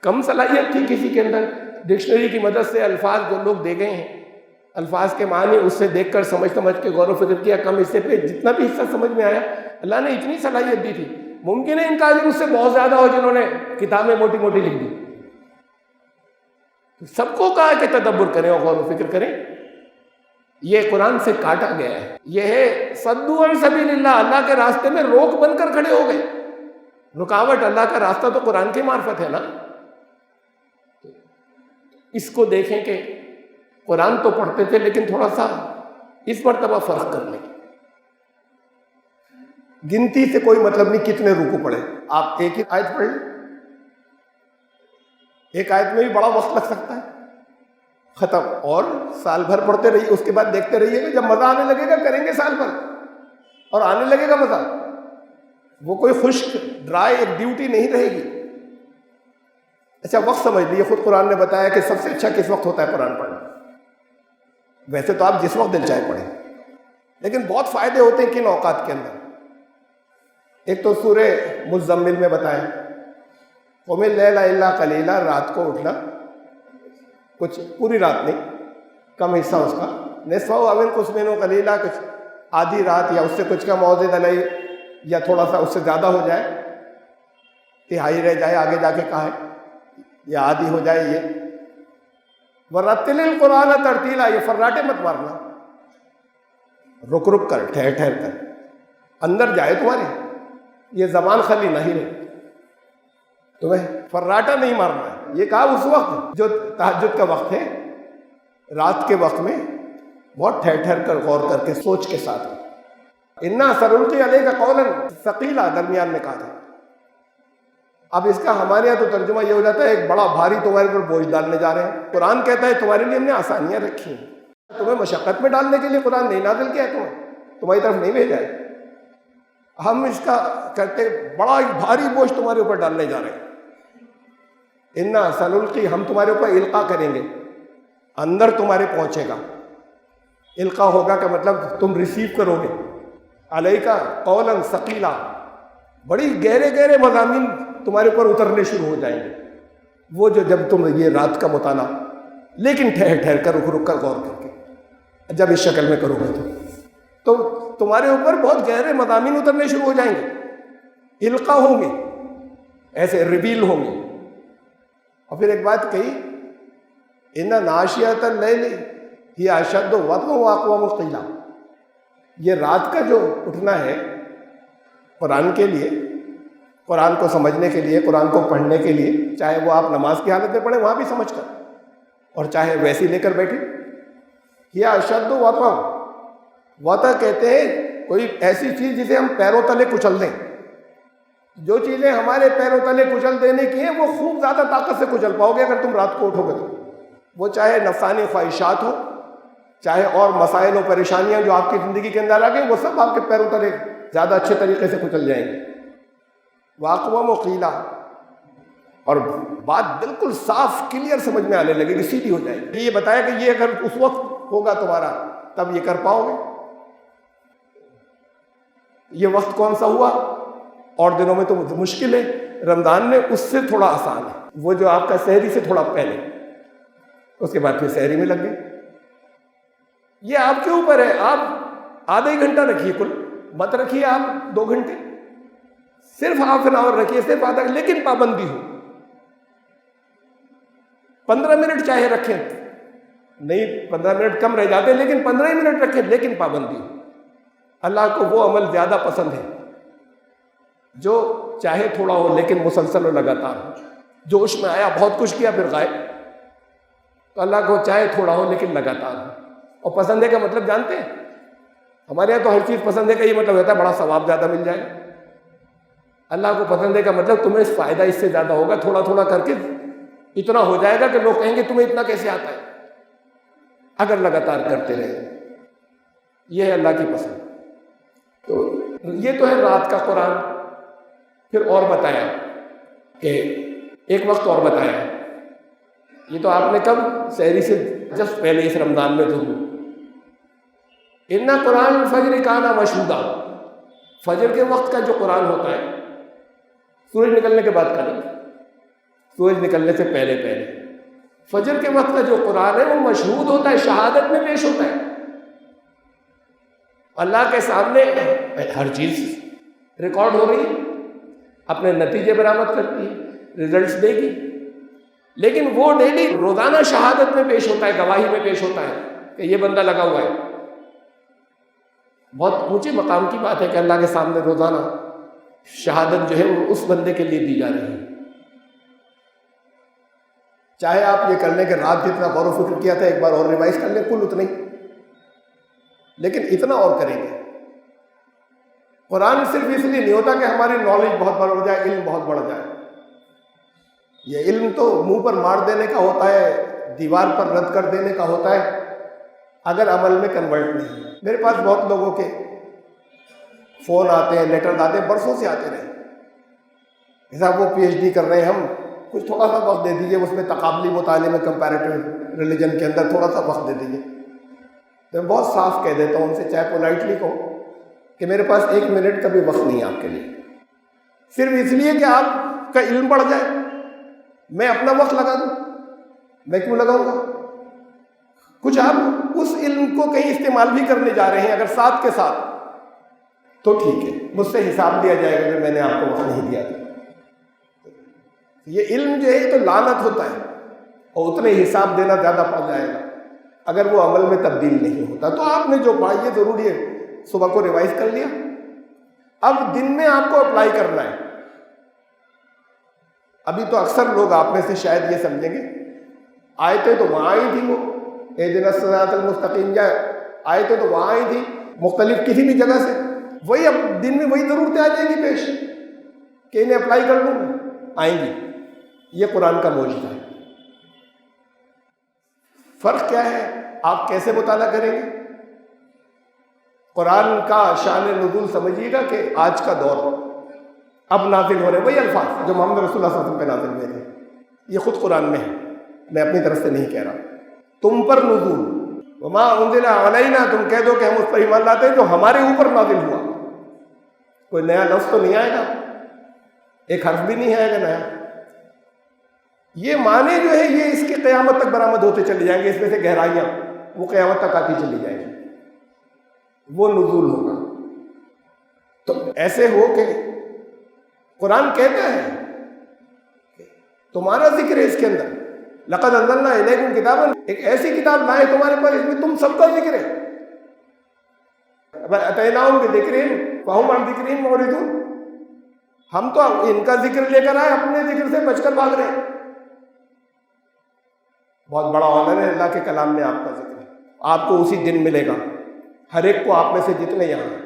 کم صلاحیت تھی کسی کے اندر، ڈکشنری کی مدد سے الفاظ جو لوگ دے گئے ہیں، الفاظ کے معنی اس سے دیکھ کر سمجھ کے غور و فکر کیا، کم حصے پہ جتنا بھی حصہ سمجھ میں آیا، اللہ نے اتنی صلاحیت دی تھی۔ ممکن ہے ان کا اجر اس سے بہت زیادہ ہو جنہوں نے کتابیں موٹی موٹی لکھ دی۔ سب کو کہا کہ تدبر کریں اور غور و فکر کریں۔ یہ قرآن سے کاٹا گیا ہے، یہ ہے صدوا عن سبیل اللہ، اللہ کے راستے میں روک بن کر کھڑے ہو گئے۔ رکاوٹ، اللہ کا راستہ تو قرآن کی معرفت ہے نا۔ اس کو دیکھیں کہ قرآن تو پڑھتے تھے لیکن تھوڑا سا اس مرتبہ فرق کر لیں۔ گنتی سے کوئی مطلب نہیں کتنے رکوع پڑھے، آپ ایک ہی آیت پڑھ لیں، ایک آیت میں بھی بڑا وقت لگ سکتا ہے، ختم، اور سال بھر پڑھتے رہیے، اس کے بعد دیکھتے رہیے گا، جب مزہ آنے لگے گا کریں گے سال بھر، اور آنے لگے گا مزہ، وہ کوئی خشک ڈرائی ایک ڈیوٹی نہیں رہے گی۔ اچھا وقت سمجھ لیجیے، خود قرآن نے بتایا کہ سب سے اچھا کس وقت ہوتا ہے قرآن پڑھنا۔ ویسے تو آپ جس وقت دل چاہے پڑھیں، لیکن بہت فائدے ہوتے ہیں کن اوقات کے اندر۔ ایک تو سورہ مزمل میں بتایا قم اللیل الا قلیلا، رات کو اٹھنا، کچھ پوری رات نہیں، کم حصہ اس کا، نصفہ او انقص منہ قلیلا، کچھ آدھی رات یا اس سے کچھ کم، اوزد علیہ، یا تھوڑا سا اس سے زیادہ ہو جائے، تہائی رہ جائے، آگے جا کے کہا ہے، یا آدھی ہو جائے یہ۔ ورتل القرآن ترتیلا، یہ فراٹے مت مارنا، رک رک کر، ٹھہر ٹھہر کر، اندر جائے تمہارے، یہ زبان خالی نہیں رہے، تمہیں فراٹا نہیں مارنا ہے۔ یہ کہا اس وقت جو تہجد کا وقت ہے، رات کے وقت میں بہت ٹھہر ٹھہر کر، غور کر کے، سوچ کے ساتھ۔ انا سنلقی علیک قولا ثقیلا درمیان میں کہا تھا۔ اب اس کا ہمارے یہاں تو ترجمہ یہ ہو جاتا ہے ایک بڑا بھاری تمہارے پر بوجھ ڈالنے جا رہے ہیں۔ قرآن کہتا ہے تمہارے لیے ہم نے آسانیاں رکھی ہیں، تمہیں مشقت میں ڈالنے کے لیے قرآن نہیں نازل کیا ہے، تمہاری طرف نہیں بھیجا ہے۔ ہم اس کا کرتے بڑا بھاری بوجھ تمہارے اوپر ڈالنے جا رہے ہیں۔ انا سنلقی، ہم تمہارے اوپر القا کریں گے، اندر تمہارے پہنچے گا۔ القا ہوگا کا مطلب تم ریسیو کرو گے، علیک قولا ثقیلا، بڑی گہرے گہرے مضامین تمہارے اوپر اترنے شروع ہو جائیں گے، وہ جو جب تم یہ رات کا مطالعہ، لیکن ٹھہر ٹھہر کر، رک رک کر، غور کر کے، جب اس شکل میں کرو گے تو تمہارے اوپر بہت گہرے مضامین اترنے شروع ہو جائیں گے، القا ہوں گے، ایسے ریویل ہوں گے۔ اور پھر ایک بات کہی، ان ناشیۃ اللیل ہی اشد وطئا واقوم قیلا، یہ رات کا جو اٹھنا ہے قرآن کے لیے، قرآن کو سمجھنے کے لیے، قرآن کو پڑھنے کے لیے، چاہے وہ آپ نماز کی حالت میں پڑھیں وہاں بھی سمجھ کر، اور چاہے ویسی لے کر بیٹھے، یہ اشد وطئا، وطأ کہتے ہیں کوئی ایسی چیز جسے ہم پیروں تلے کچل دیں۔ جو چیزیں ہمارے پیروں تلے کچل دینے کی ہیں وہ خوب زیادہ طاقت سے کچل پاؤ گے اگر تم رات کو اٹھو گے تو، وہ چاہے نفسانی خواہشات ہو، چاہے اور مسائل و پریشانیاں جو آپ کی زندگی کے اندر آ گئی، وہ سب آپ کے پیروں تلے زیادہ اچھے طریقے سے کچل جائیں گے۔ واقوم و قیلا، اور بات بالکل صاف کلیئر سمجھ میں آنے لگے گی، سیدھی ہو جائے گی۔ یہ بتایا کہ یہ اگر اس وقت ہوگا تمہارا تب یہ کر پاؤ گے۔ یہ وقت کون سا ہوا؟ اور دنوں میں تو مشکل ہے، رمضان میں اس سے تھوڑا آسان ہے، وہ جو آپ کا سحری سے تھوڑا پہلے، اس کے بعد پھر سحری میں لگ گئے۔ یہ آپ کے اوپر ہے، آپ آدھا ہی گھنٹہ رکھیے، کل مت رکھیے آپ 2 گھنٹے، صرف ہاف این آور رکھیے، صرف آدھا، لیکن پابندی ہو۔ 15 منٹ چاہے رکھیں، نہیں 15 منٹ کم رہ جاتے، لیکن 15 ہی منٹ رکھیں، لیکن پابندی ہو۔ اللہ کو وہ عمل زیادہ پسند ہے جو چاہے تھوڑا ہو لیکن مسلسل و لگاتار ہو۔ جوش میں آیا بہت کچھ کیا پھر غائب، تو اللہ کو چاہے تھوڑا ہو لیکن لگاتار ہو۔ اور پسند ہے کا مطلب جانتے ہیں؟ ہمارے یہاں تو ہر چیز پسند ہے کا یہ مطلب ہوتا ہے بڑا ثواب زیادہ مل جائے۔ اللہ کو پسند ہے کا مطلب تمہیں فائدہ اس سے زیادہ ہوگا، تھوڑا تھوڑا کر کے اتنا ہو جائے گا کہ لوگ کہیں گے تمہیں اتنا کیسے آتا ہے۔ اگر لگاتار کرتے رہے. یہ ہے اللہ کی پسند. تو یہ تو ہے رات کا قرآن. پھر اور بتایا کہ ایک وقت اور بتایا, یہ تو آپ نے کب سحری سے جسٹ پہلے اس رمضان میں ضرور, اِنَّ قرآن الفجر کان مشہودا, فجر کے وقت کا جو قرآن ہوتا ہے, سورج نکلنے کے بعد کا نہیں, سورج نکلنے سے پہلے پہلے فجر کے وقت کا جو قرآن ہے وہ مشہود ہوتا ہے, شہادت میں پیش ہوتا ہے. اللہ کے سامنے ہر چیز ریکارڈ ہو رہی ہے, اپنے نتیجے برآمد کرتی ہے, ریزلٹس دے گی, لیکن وہ ڈیلی روزانہ شہادت میں پیش ہوتا ہے, گواہی میں پیش ہوتا ہے کہ یہ بندہ لگا ہوا ہے. بہت اونچے مقام کی بات ہے کہ اللہ کے سامنے روزانہ شہادت جو ہے وہ اس بندے کے لیے دی جا رہی ہے. چاہے آپ یہ کر لیں کہ رات جتنا غور و فکر کیا تھا ایک بار اور ریوائز کر لیں, کل اتنا ہی, لیکن اتنا اور کریں گے. قرآن صرف اس لیے نہیں ہوتا کہ ہماری نالج بہت بڑھ جائے, علم بہت بڑھ جائے. یہ علم تو منہ پر مار دینے کا ہوتا ہے, دیوار پر رد کر دینے کا ہوتا ہے, اگر عمل میں کنورٹ نہیں. میرے پاس بہت لوگوں کے فون آتے ہیں, لیٹر آتے ہیں, برسوں سے آتے رہے, صاحب وہ پی ایچ ڈی کر رہے ہیں, ہم کچھ تھوڑا سا وقت دے دیجیے, اس میں تقابلی مطالعے میں کمپیریٹیو ریلیجن کے اندر تھوڑا سا وقت دے دیجیے. تو میں بہت صاف کہہ دیتا ہوں ان سے, چاہے پولائٹلی کہو کہ میرے پاس 1 منٹ کا بھی وقت نہیں ہے آپ کے لیے, صرف اس لیے کہ آپ کا علم بڑھ جائے. میں اپنا وقت لگا دوں, میں کیوں لگاؤں گا؟ کچھ آپ اس علم کو کہیں استعمال بھی کرنے جا رہے ہیں اگر ساتھ کے ساتھ, تو ٹھیک ہے, مجھ سے حساب لیا جائے گا کہ میں نے آپ کو وقت نہیں دیا تھا. یہ علم جو ہے یہ تو لعنت ہوتا ہے, اور اتنے حساب دینا زیادہ پڑ جائے گا اگر وہ عمل میں تبدیل نہیں ہوتا. تو آپ نے جو پڑھا یہ ضروری ہے, صبح کو ریوائز کر لیا, اب دن میں آپ کو اپلائی کرنا ہے. ابھی تو اکثر لوگ آپ میں سے شاید یہ سمجھیں گے آیتیں تو وہاں ہی تھی, وہ اہدنا الصراط المستقیم یا آیتیں تو وہاں ہی تھی, مختلف کسی بھی جگہ سے, وہی اب دن میں وہی ضرورتیں آ جائیں گی پیش کہ انہیں اپلائی کر لوں, آئیں گی. یہ قرآن کا معجزہ ہے. فرق کیا ہے, آپ کیسے مطالعہ کریں گے؟ قرآن کا شان نزول سمجھیے گا کہ آج کا دور اب نازل ہو رہے وہی الفاظ جو محمد رسول اللہ صلی اللہ علیہ وسلم پہ نازل ہوئے تھے. یہ خود قرآن میں ہے, میں اپنی طرف سے نہیں کہہ رہا. تم پر نزول وما انزل علینا, تم کہہ دو کہ ہم اس پر ایمان لاتے ہیں جو ہمارے اوپر نازل ہوا. کوئی نیا لفظ تو نہیں آئے گا, ایک حرف بھی نہیں آئے گا نیا. یہ معنی جو ہے یہ اس کی قیامت تک برآمد ہوتے چلے جائیں گے, اس میں سے گہرائیاں وہ قیامت تک آتی چلی جائیں گی, وہ نزول ہوگا. تو ایسے ہو کہ قرآن کہتا ہے تمہارا ذکر ہے اس کے اندر, لقد انزلنا الیکم کتابا, ایک ایسی کتاب لائے تمہارے پر اس میں تم سب کا ذکر ہے. اتیناہم بذکرہم فہم عن ذکرہم معرضون, ہم تو ان کا ذکر لے کر آئے, اپنے ذکر سے بچ کر بھاگ رہے ہیں. بہت بڑا آنر ہے اللہ کے کلام میں آپ کا ذکر ہے. آپ کو اسی دن ملے گا, ہر ایک کو, آپ میں سے جتنے یہاں ہیں,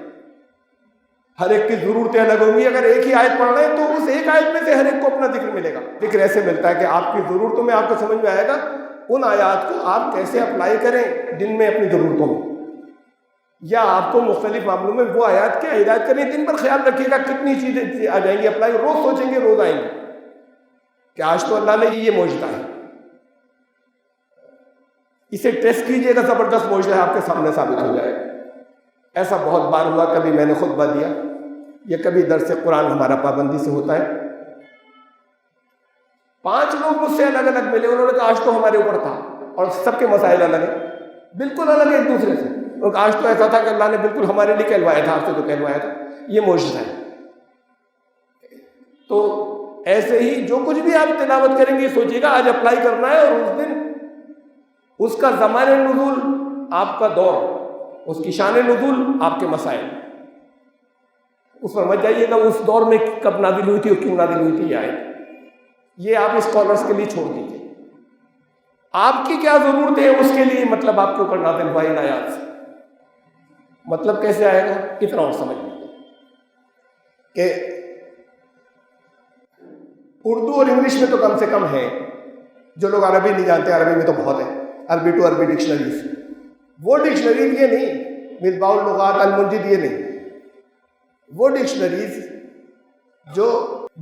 ہر ایک کی ضرورتیں الگ ہوں گی. اگر ایک ہی آیت پڑھ رہے ہیں تو اس ایک آیت میں سے ہر ایک کو اپنا ذکر ملے گا. ذکر ایسے ملتا ہے کہ آپ کی ضرورتوں میں آپ کو سمجھ میں آئے گا ان آیات کو آپ کیسے اپلائی کریں دن میں اپنی ضرورتوں میں, یا آپ کو مختلف معاملوں میں وہ آیات کی ہدایت کریں. دن پر خیال رکھیے گا کتنی چیزیں آ جائیں گی اپلائی, روز سوچیں گے, روز آئیں گے کہ آج تو اللہ نے یہ معجزہ ہے. اسے ٹیسٹ کیجئے گا, زبردست معجزہ ہے, آپ کے سامنے ثابت ہو جائے گا. ایسا بہت بار ہوا, کبھی میں نے خطبہ دیا یا کبھی درس قرآن ہمارا پابندی سے ہوتا ہے, 5 لوگ مجھ سے الگ الگ ملے, انہوں نے کہا آج تو ہمارے اوپر تھا, اور سب کے مسائل الگ ہیں, بالکل الگ ہے ایک دوسرے سے. آج تو ایسا تھا کہ اللہ نے بالکل ہمارے لیے کہلوایا تھا, آپ سے تو کہلوایا تھا. یہ معجزہ ہے. تو ایسے ہی جو کچھ بھی آپ تلاوت کریں گے سوچیے گا آج اپلائی کرنا ہے, اور اس دن اس کا زمان نزول آپ کا دور, اس کی شان نزول آپ کے مسائل, اس پر مت جائیے گا اس دور میں کب نازل ہوئی تھی اور کیوں نازل ہوئی تھی یہ آیت. یہ آپ اسکالرس کے لیے چھوڑ دیجیے. آپ کی کیا ضرورت ہے اس کے لیے مطلب آپ کے اوپر نازل ہوا ان آیات سے. مطلب کیسے آئے گا, اتنا اور سمجھ لیجیے کہ اردو اور انگلش میں تو کم سے کم ہے, جو لوگ عربی نہیں جانتے عربی میں تو بہت ہے, عربی ٹو عربی ڈکشنریز, وہ ڈکشنریز یہ نہیں، مصباح اللغات المنجد یہ نہیں، وہ ڈکشنریز جو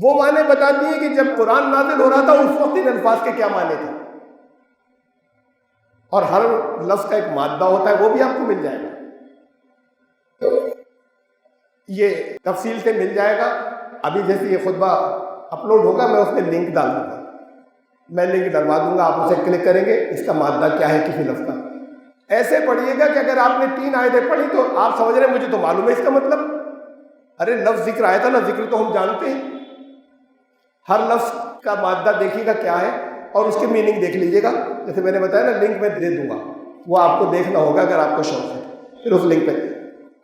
وہ معنی بتاتی ہیں کہ جب قرآن نازل ہو رہا تھا اس وقت ان الفاظ کے کیا معنی تھے، اور ہر لفظ کا ایک مادہ ہوتا ہے، وہ بھی آپ کو مل جائے گا. تو یہ تفصیل سے مل جائے گا. ابھی جیسے یہ خطبہ اپلوڈ ہوگا میں اس میں لنک ڈال دوں گا، میں لنک ڈلوا دوں گا، آپ اسے کلک کریں گے، اس کا مادہ کیا ہے کسی لفظ کا. ایسے پڑھیے گا کہ اگر آپ نے 3 آیتیں پڑھی تو آپ سمجھ رہے ہیں مجھے تو معلوم ہے اس کا مطلب. ارے لفظ ذکر آیا تھا نا، ذکر تو ہم جانتے ہیں. ہر لفظ کا مادہ دیکھیے گا کیا ہے اور اس کی میننگ دیکھ لیجیے گا. جیسے میں نے بتایا نا، لنک میں دے دوں گا، وہ آپ کو دیکھنا ہوگا اگر آپ کو شوق ہے. پھر اس لنک پہ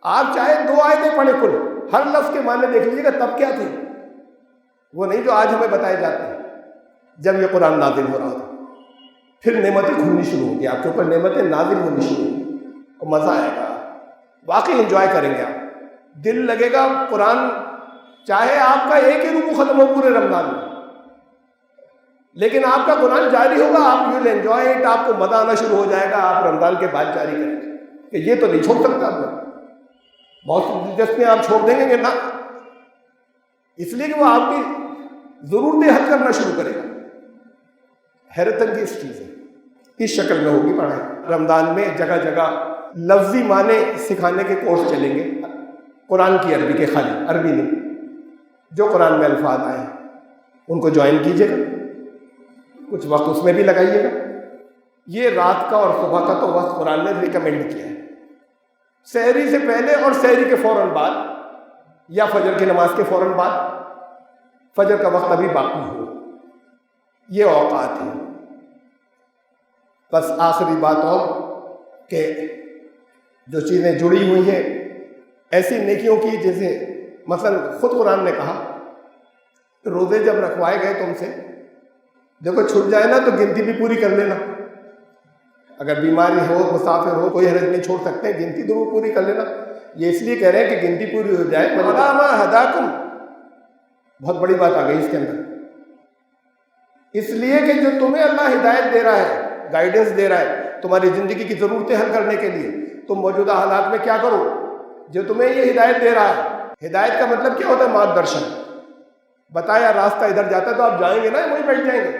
آپ چاہے 2 آیتیں پڑھیں کل، ہر لفظ کے معنی دیکھ لیجیے گا تب کیا تھی. وہ نہیں جو آج ہمیں بتائے جاتے ہیں. جب یہ قرآن نازل ہو رہا تھا پھر نعمتیں کھلنی شروع ہوگی، آپ کے اوپر نعمتیں نازل ہونی شروع ہوگی اور مزہ آئے گا، واقعی انجوائے کریں گے آپ. دل لگے گا. قرآن چاہے آپ کا ایک ہی رکوع ختم ہو پورے رمضان میں، لیکن آپ کا قرآن جاری ہوگا. آپ یو ول انجوائے اٹ. آپ کو مزہ آنا شروع ہو جائے گا. آپ رمضان کے بعد جاری کریں گے کہ یہ تو نہیں چھوڑ سکتا آپ نے. بہت سی دلچسپیاں آپ چھوڑ دیں گے کہ نا، اس لیے کہ وہ آپ کی ضرورتیں حل کرنا شروع کرے گا. حیرت انگیز چیز ہے. اس شکل میں ہوگی پڑھائی. رمضان میں جگہ جگہ لفظی معنی سکھانے کے کورس چلیں گے، قرآن کی عربی کے، خالی عربی نہیں، جو قرآن میں الفاظ آئے ان کو جوائن کیجیے گا، کچھ وقت اس میں بھی لگائیے گا. یہ رات کا اور صبح کا تو وقت قرآن نے ریکمینڈ کیا ہے. سحری سے پہلے اور سحری کے فوراً بعد، یا فجر کی نماز کے فوراً بعد. فجر کا وقت ابھی باقی ہو، یہ اوقات ہیں. بس آخری بات اور کہ جو چیزیں جڑی ہوئی ہیں ایسی نیکیوں کی، جیسے مثلا خود قرآن نے کہا روزے جب رکھوائے گئے تم سے، دیکھو چھٹ جائے نا تو گنتی بھی پوری کر لینا. اگر بیماری ہو، مسافر ہو، کوئی حرج نہیں، چھوڑ سکتے ہیں، گنتی ضرور پوری کر لینا. یہ اس لیے کہہ رہے ہیں کہ گنتی پوری ہو جائے. علامہ ہداکم، بہت بڑی بات آ گئی اس کے اندر. اس لیے کہ جو تمہیں اللہ ہدایت دے رہا ہے، گائیڈنس دے رہا ہے تمہاری زندگی کی ضرورتیں حل کرنے کے لیے، تم موجودہ حالات میں کیا کرو. جو تمہیں یہ ہدایت دے رہا ہے، ہدایت کا مطلب کیا ہوتا ہے؟ مارگدرشن. بتایا راستہ ادھر جاتا ہے تو آپ جائیں گے نا، وہیں بیٹھ جائیں گے.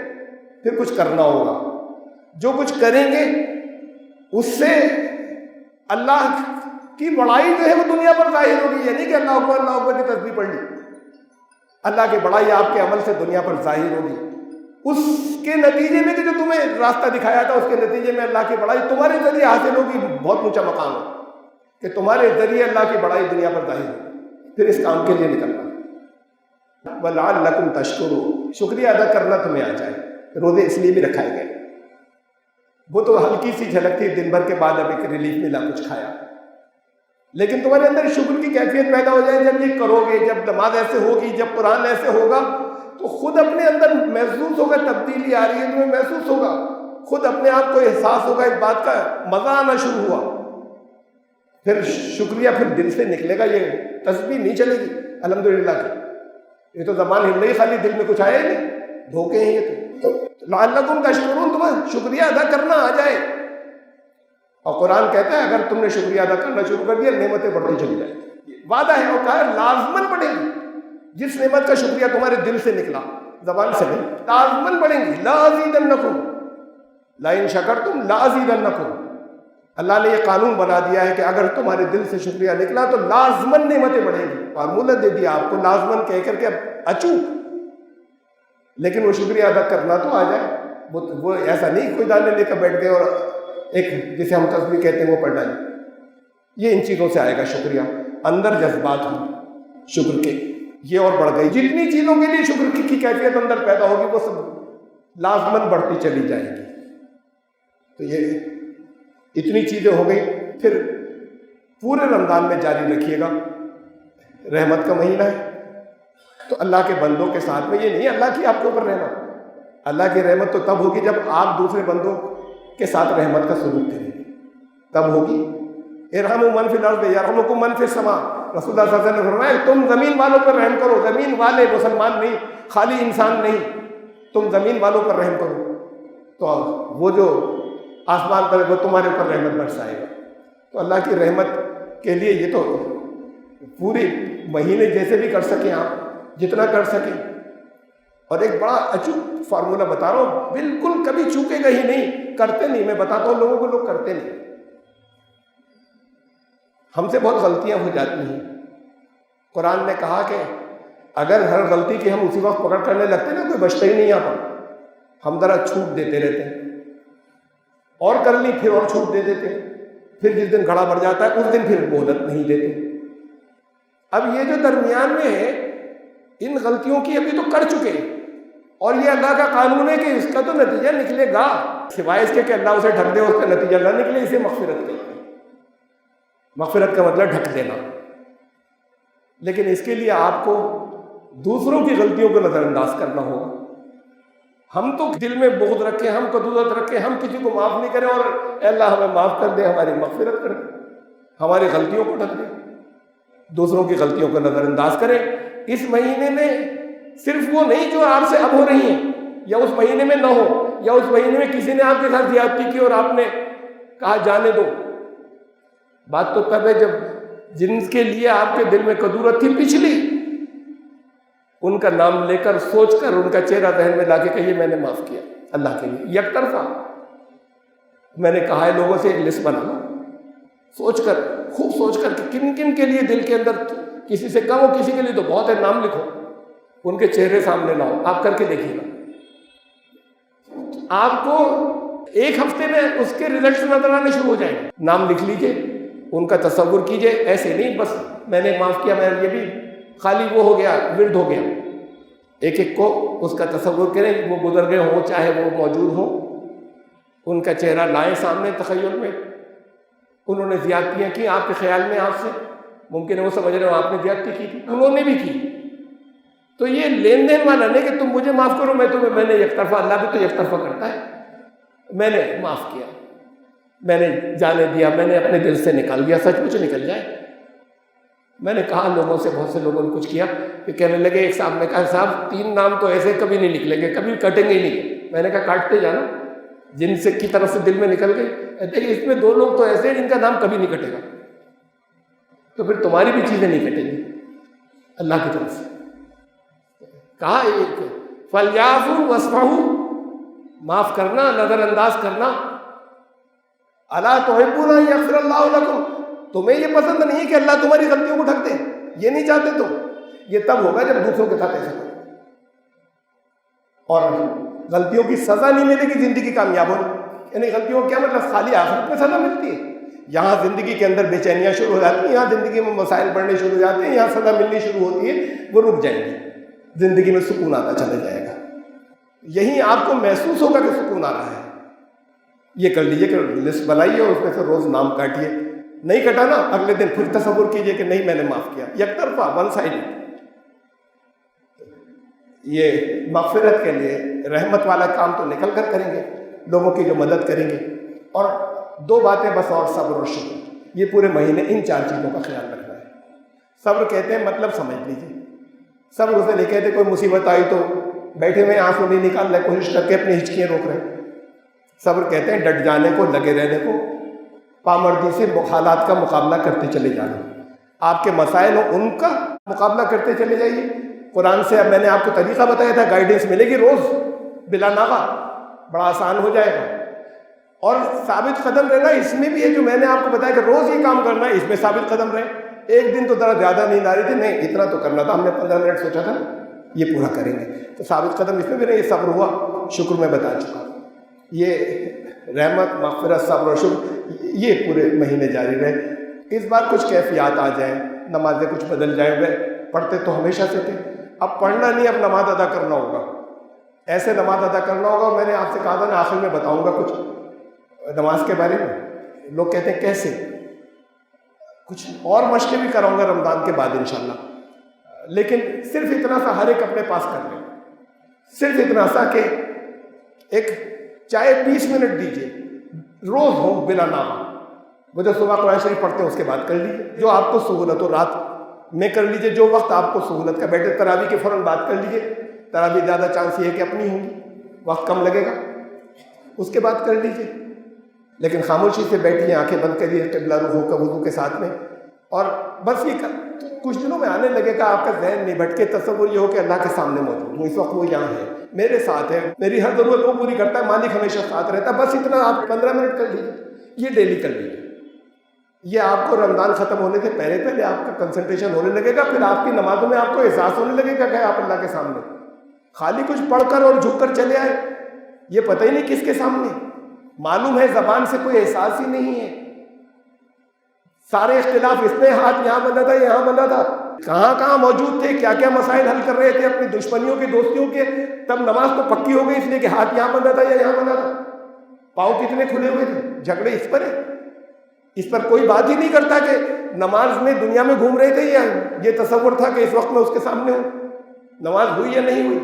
پھر کچھ کرنا ہوگا. جو کچھ کریں گے اس سے اللہ کی بڑائی جو ہے وہ دنیا پر ظاہر ہوگی. یعنی کہ اللہ اکبر کی تسبیح پڑھ لی، اللہ کی بڑائی آپ کے عمل سے دنیا پر ظاہر ہوگی. اس کے نتیجے میں کہ جو تمہیں راستہ دکھایا تھا، اس کے نتیجے میں اللہ کی بڑائی تمہارے ذریعے حاصل ہوگی. بہت اونچا مقام ہے کہ تمہارے ذریعے اللہ کی بڑائی دنیا پر ظاہر ہوگی. پھر اس کام کے لیے نکلنا. وَلَعَلَّكُمْ تَشْكُرُونَ، شکریہ ادا کرنا تمہیں آ جائے. روزے اس لیے بھی رکھائے گئے. وہ تو ہلکی سی جھلک تھی، دن بھر کے بعد اب ایک ریلیف ملا، کچھ کھایا. لیکن تمہارے اندر شکر کی کیفیت پیدا ہو جائے. جب یہ کرو گے، جب نماز ایسے ہوگی، جب قرآن ایسے ہوگا، تو خود اپنے اندر محسوس ہوگا تبدیلی آ رہی ہے. تمہیں محسوس ہوگا، خود اپنے آپ کو احساس ہوگا اس بات کا، مزہ آنا شروع ہوا. پھر شکریہ پھر دل سے نکلے گا. یہ تسبیح نہیں چلے گی الحمدللہ کی. یہ تو زبان ہل رہی، خالی دل میں کچھ آیا ہی نہیں. دھوکے ہیں یہ تو. لعلکم تشکرون، تمہیں شکریہ ادا کرنا آ جائے. اور قرآن کہتا ہے اگر تم نے شکریہ ادا کرنا شروع کر دیا، نعمتیں بڑھتی چلی جائیں. وعدہ ہے، اور کہا ہے لازماً بڑھیں گی. جس نعمت کا شکریہ تمہارے دل سے نکلا، زبان سے نہیں، لازماً بڑھیں گی. لازیدنکم، لئن شکرتم لازیدنکم. اللہ نے یہ قانون بنا دیا ہے کہ اگر تمہارے دل سے شکریہ نکلا تو لازماً نعمتیں بڑھیں گی. فارمولہ دے دیا آپ کو لازماً کہہ کر کے اچوک. لیکن وہ شکریہ ادا کرنا تو آ جائے. وہ ایسا نہیں کوئی دانے لے کر بیٹھ گئے اور ایک جسے ہم تسبیح کہتے ہیں وہ پڑھ ڈالیں. یہ ان چیزوں سے آئے گا شکریہ. اندر جذبات ہوں شکر کے، یہ اور بڑھ گئی. جتنی چیزوں کے لیے شکر کی کیفیت اندر پیدا ہوگی وہ سب لازماً بڑھتی چلی جائے گی. تو یہ اتنی چیزیں ہو گئی. پھر پورے رمضان میں جاری رکھیے گا. رحمت کا مہینہ ہے تو اللہ کے بندوں کے ساتھ میں یہ نہیں اللہ کی آپ کے اوپر رحمت. اللہ کی رحمت تو تب ہوگی جب آپ دوسرے بندوں کے ساتھ رحمت کا سلوک کریں گے، تب ہوگی. ارحموا من فی الارض یرحمکم من فی السماء. رسول اللہ صلی اللہ علیہ وسلم نے فرمایا تم زمین والوں پر رحم کرو. زمین والے مسلمان نہیں، خالی انسان نہیں، تم زمین والوں پر رحم کرو تو وہ جو آسمان پر وہ تمہارے اوپر رحمت برسائے گا. تو اللہ کی رحمت کے لیے یہ تو پورے مہینے جیسے بھی کر سکیں آپ، جتنا کر سکیں. اور ایک بڑا اچوک فارمولہ بتا رہا ہوں، بالکل کبھی چوکے گا ہی نہیں، کرتے نہیں. میں بتاتا ہوں لوگوں کو، لوگ کرتے نہیں. ہم سے بہت غلطیاں ہو جاتی ہیں. قرآن نے کہا کہ اگر ہر غلطی کی ہم اسی وقت پکڑ کرنے لگتے نا، کوئی بچتا ہی نہیں یہاں پر. ہم ذرا چھوٹ دیتے رہتے ہیں، اور کر لی پھر اور چھوٹ دے دیتے ہیں. پھر جس دن گھڑا بڑھ جاتا ہے اس دن پھر مہلت نہیں دیتے. اب یہ جو درمیان میں ہے، ان غلطیوں کی ابھی تو کر چکے، اور یہ اللہ کا قانون ہے کہ اس کا تو نتیجہ نکلے گا، سوائے اس کے کہ اللہ اسے ڈھک دے اس کا نتیجہ نہ نکلے. اسے مغفرت کہتے ہیں. مغفرت کا مطلب ڈھک دینا. لیکن اس کے لیے آپ کو دوسروں کی غلطیوں کو نظر انداز کرنا ہوگا. ہم تو دل میں بغض رکھیں، ہم کدورت رکھیں، ہم کسی کو معاف نہیں کریں، اور اے اللہ ہمیں معاف کر دے، ہماری مغفرت کر دے، ہماری غلطیوں کو ڈھک دے. دوسروں کی غلطیوں کو نظر انداز کریں. اس مہینے میں صرف وہ نہیں جو آپ سے اب ہو رہی ہیں، یا اس مہینے میں نہ ہو، یا اس مہینے میں کسی نے آپ کے ساتھ زیادتی کی اور آپ نے کہا جانے دو. بات تو تب ہے جب جن کے لیے آپ کے دل میں کدورت تھی پچھلی، ان کا نام لے کر سوچ کر ان کا چہرہ ذہن میں لا کے کہیے میں نے معاف کیا اللہ کے لیے. یک طرفہ میں نے کہا ہے لوگوں سے ایک لسٹ بنا لو، سوچ کر، خوب سوچ کر کہ کن کن کے لیے دل کے اندر، کسی سے کم ہو کسی کے لیے تو بہت ہے، نام لکھو، ان کے چہرے سامنے لاؤ. آپ کر کے دیکھیے گا، آپ کو ایک ہفتے میں اس کے ریزلٹس نظر آنے شروع ہو جائیں گے. نام لکھ لیجئے، ان کا تصور کیجئے. ایسے نہیں بس میں نے معاف کیا، میں یہ بھی خالی وہ ہو گیا، ورد ہو گیا. ایک ایک کو اس کا تصور کریں، وہ گزر گئے ہوں چاہے وہ موجود ہوں، ان کا چہرہ لائیں سامنے تخیل میں. انہوں نے زیادتیاں کی آپ کے خیال میں، آپ سے ممکن ہے وہ سمجھ رہے ہو آپ نے زیادتی کی تھی، انہوں نے بھی کی. تو یہ لین دین والا نہیں کہ تم مجھے معاف کرو میں تمہیں، میں نے یک طرفہ، اللہ بھی تو یک طرفہ کرتا ہے. میں نے معاف کیا، میں نے جانے دیا، میں نے اپنے دل سے نکال دیا، سچ مچ نکل جائے. میں نے کہا لوگوں سے، بہت سے لوگوں نے کچھ کیا کہ کہنے لگے، ایک صاحب نے کہا صاحب 3 نام تو ایسے کبھی نہیں نکلیں گے، کبھی کٹیں گے ہی نہیں. میں نے کہا کاٹتے جانا، جن سے کی طرف سے دل میں نکل گئے. دیکھیے اس میں 2 لوگ تو ایسے ہیں جن کا نام کبھی نہیں کٹے گا، تو پھر تمہاری بھی چیزیں نہیں کٹیں گی اللہ کی طرف سے. کہا ایک فَلْيَعْفُوا وَاصْفَحُوا، معاف کرنا، نظر انداز کرنا. أَلَا تُحِبُّونَ أَن يَغْفِرَ اللَّهُ لَكُمْ، تمہیں یہ پسند نہیں ہے کہ اللہ تمہاری غلطیوں کو ڈھک دے، یہ نہیں چاہتے تم. یہ تب ہوگا جب دوسروں کے ساتھ ایسا کرو. اور غلطیوں کی سزا نہیں ملے گی زندگی کامیاب ہو. یعنی غلطیوں کیا مطلب؟ خالی آخرت میں سزا ملتی ہے. یہاں زندگی کے اندر بے چینیاں شروع ہو جاتی ہیں، یہاں زندگی میں مسائل بڑھنے شروع ہو جاتے ہیں، یہاں سزا ملنی شروع ہوتی ہے، وہ رک جائیں گی، زندگی میں سکون آتا چلا جائے گا. یہیں آپ کو محسوس ہوگا کہ سکون آ رہا ہے. یہ کر لیجئے کہ لسٹ بنائیے اور اس میں سے روز نام کاٹیے. نہیں کٹانا، اگلے دن پھر تصور کیجئے کہ نہیں میں نے معاف کیا. یک طرفہ، ون سائڈ. یہ مغفرت کے لیے رحمت والا کام تو نکل کر کریں گے، لوگوں کی جو مدد کریں گے. اور 2 باتیں بس اور، صبر اور شکر. یہ پورے مہینے ان 4 چیزوں کا خیال رکھنا ہے. صبر کہتے ہیں مطلب سمجھ لیجیے. صبر اسے نہیں کہتے کوئی مصیبت آئی تو بیٹھے ہوئے آنسو نہیں نکالنے کی کوشش کر کے اپنی ہچکیاں روک رہے ہیں. صبر کہتے ہیں ڈٹ جانے کو، لگے رہنے کو، پامردی سے حالات کا مقابلہ کرتے چلے جانا. آپ کے مسائل ہو ان کا مقابلہ کرتے چلے جائیے. قرآن سے اب میں نے آپ کو طریقہ بتایا تھا، گائیڈنس ملے گی روز بلا ناغہ، بڑا آسان ہو جائے گا. اور ثابت قدم رہنا اس میں بھی ہے، جو میں نے آپ کو بتایا کہ روز یہ کام کرنا ہے، اس میں ثابت قدم رہے. ایک دن تو ذرا زیادہ نیند آ رہی تھی، نہیں اتنا تو کرنا تھا، ہم نے 15 منٹ سوچا تھا یہ پورا کریں گے، تو ثابت قدم اس میں بھی نہیں. یہ صبر ہوا، شکر میں بتا چکا. یہ رحمت، مغفرت، صبر اور شکر یہ پورے مہینے جاری رہے. اس بار کچھ کیفیات آ جائیں، نمازیں کچھ بدل جائیں. وہ پڑھتے تو ہمیشہ سے تھے، اب پڑھنا نہیں، اب نماز ادا کرنا ہوگا. ایسے نماز ادا کرنا ہوگا. میں نے آپ سے کہا تھا نا آخر میں بتاؤں گا کچھ نماز کے بارے میں. لوگ کہتے ہیں کیسے، کچھ اور مشقیں بھی کراؤں گا رمضان کے بعد انشاءاللہ. لیکن صرف اتنا سا ہر ایک اپنے پاس کر لیں، صرف اتنا سا کہ ایک چاہے 20 منٹ دیجیے روز ہو بلا نامہ. وہ جو صبح قرآن شریف پڑھتے ہیں اس کے بعد کر لیجیے، جو آپ کو سہولت ہو رات میں کر لیجیے، جو وقت آپ کو سہولت کا. بیٹھے تراویح کے فوراً بات کر لیجیے. تراویح زیادہ چانس یہ ہے کہ اپنی ہوں گی، وقت کم لگے گا، اس کے بعد کر لیجیے. لیکن خاموشی سے بیٹھیے، آنکھیں بند کریے قبلہ رخ ہو کر وضو کے ساتھ میں، اور بس یہ کچھ دنوں میں آنے لگے گا آپ کا ذہن نہیں بھٹکے، تصور یہ ہو کہ اللہ کے سامنے موجود ہوں، اس وقت وہ یہاں ہے، میرے ساتھ ہے، میری ہر ضرورت وہ پوری کرتا ہے، مالک ہمیشہ ساتھ رہتا ہے۔ بس اتنا آپ 15 منٹ کر لیجیے، یہ ڈیلی کر لیجیے۔ یہ آپ کو رمضان ختم ہونے سے پہلے آپ کا کنسنٹریشن ہونے لگے گا، پھر آپ کی نمازوں میں آپ کو احساس ہونے لگے گا کہ آپ اللہ کے سامنے، خالی کچھ پڑھ کر اور جھک کر چلے آئے، یہ پتہ ہی نہیں کس کے سامنے، معلوم ہے زبان سے کوئی احساس ہی نہیں ہے، سارے اختلاف اس میں ہاتھ یہاں بندھا تھا، یہاں بندھا تھا، کہاں کہاں موجود تھے، کیا کیا مسائل حل کر رہے تھے اپنی دشمنیوں کے دوستیوں کے، تب نماز تو پکی ہو گئی اس لیے کہ ہاتھ یہاں بندھا تھا یا یہاں بندھا تھا، پاؤں کتنے کھلے ہوئے تھے، جھگڑے اس پر ہے، اس پر کوئی بات ہی نہیں کرتا کہ نماز میں دنیا میں گھوم رہے تھے یا یہ تصور تھا کہ اس وقت میں اس کے سامنے ہوں، نماز ہوئی یا نہیں ہوئی،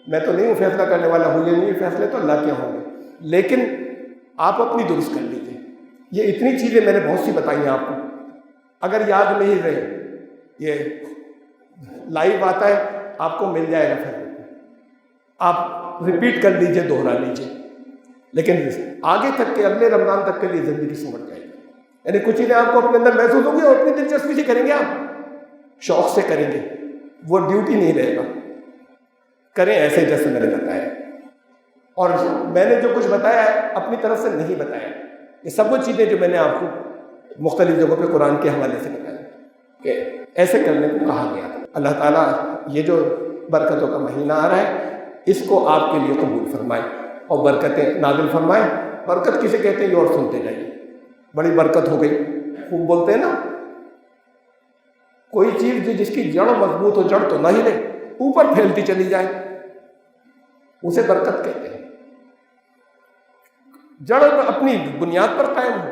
میں تو نہیں ہوں فیصلہ کرنے والا، ہوئی یا نہیں، فیصلے تو اللہ کے ہوں گے، لیکن آپ اپنی درست کر لیجیے۔ یہ اتنی چیزیں میں نے بہت سی بتائی ہیں آپ کو، اگر یاد نہیں رہے یہ لائیو آتا ہے، آپ کو مل جائے گا، پھر آپ ریپیٹ کر لیجیے، دوہرا لیجیے، لیکن آگے تک کے اگلے رمضان تک کے لیے زندگی سمٹ جائے گی، یعنی کچھ چیزیں آپ کو اپنے اندر محسوس ہوں گی اور اپنی دلچسپی سے کریں گے، آپ شوق سے کریں گے، وہ ڈیوٹی نہیں رہے گا، کریں ایسے جیسے میں نے بتایا، اور میں نے جو کچھ بتایا ہے اپنی طرف سے نہیں بتایا، یہ سب وہ چیزیں جو میں نے آپ کو مختلف جگہوں پہ قرآن کے حوالے سے بتایا کہ ایسے کرنے کو کہا گیا۔ اللہ تعالیٰ یہ جو برکتوں کا مہینہ آ رہا ہے اس کو آپ کے لیے قبول فرمائے اور برکتیں نازل فرمائے۔ برکت کسے کہتے ہیں یہ اور سنتے جائیے، بڑی برکت ہو گئی، خوب بولتے ہیں نا، کوئی چیز جس کی جڑ مضبوط ہو، جڑ تو نہ ہلے، اوپر پھیلتی چلی جائے، اسے برکت کہتے ہیں۔ جڑ اپنی بنیاد پر قائم ہو،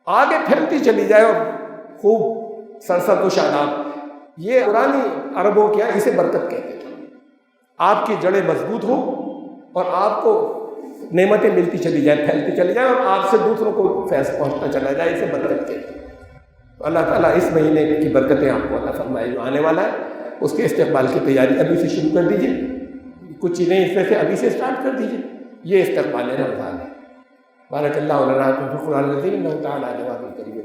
آگے پھیلتی چلی جائے اور خوب سرسبز و شاداب، یہ پرانی عربوں کیا اسے برکت کہتے ہیں۔ آپ کی جڑیں مضبوط ہوں اور آپ کو نعمتیں ملتی چلی جائیں، پھیلتی چلی جائیں اور آپ سے دوسروں کو فیض پہنچتا چلا جائے، اسے برکت کہتے ہیں۔ تو اللہ تعالیٰ اس مہینے کی برکتیں آپ کو عطا فرمائے جو آنے والا ہے، اس کے استقبال کی تیاری ابھی سے شروع کر دیجیے، کچھ چیزیں اس میں سے ابھی سے اسٹارٹ کر دیجیے، یہ استقبال رمضان ہے۔ بارک اللہ لنا فی القرآن العظیم، انہ تعالیٰ جواد کریم۔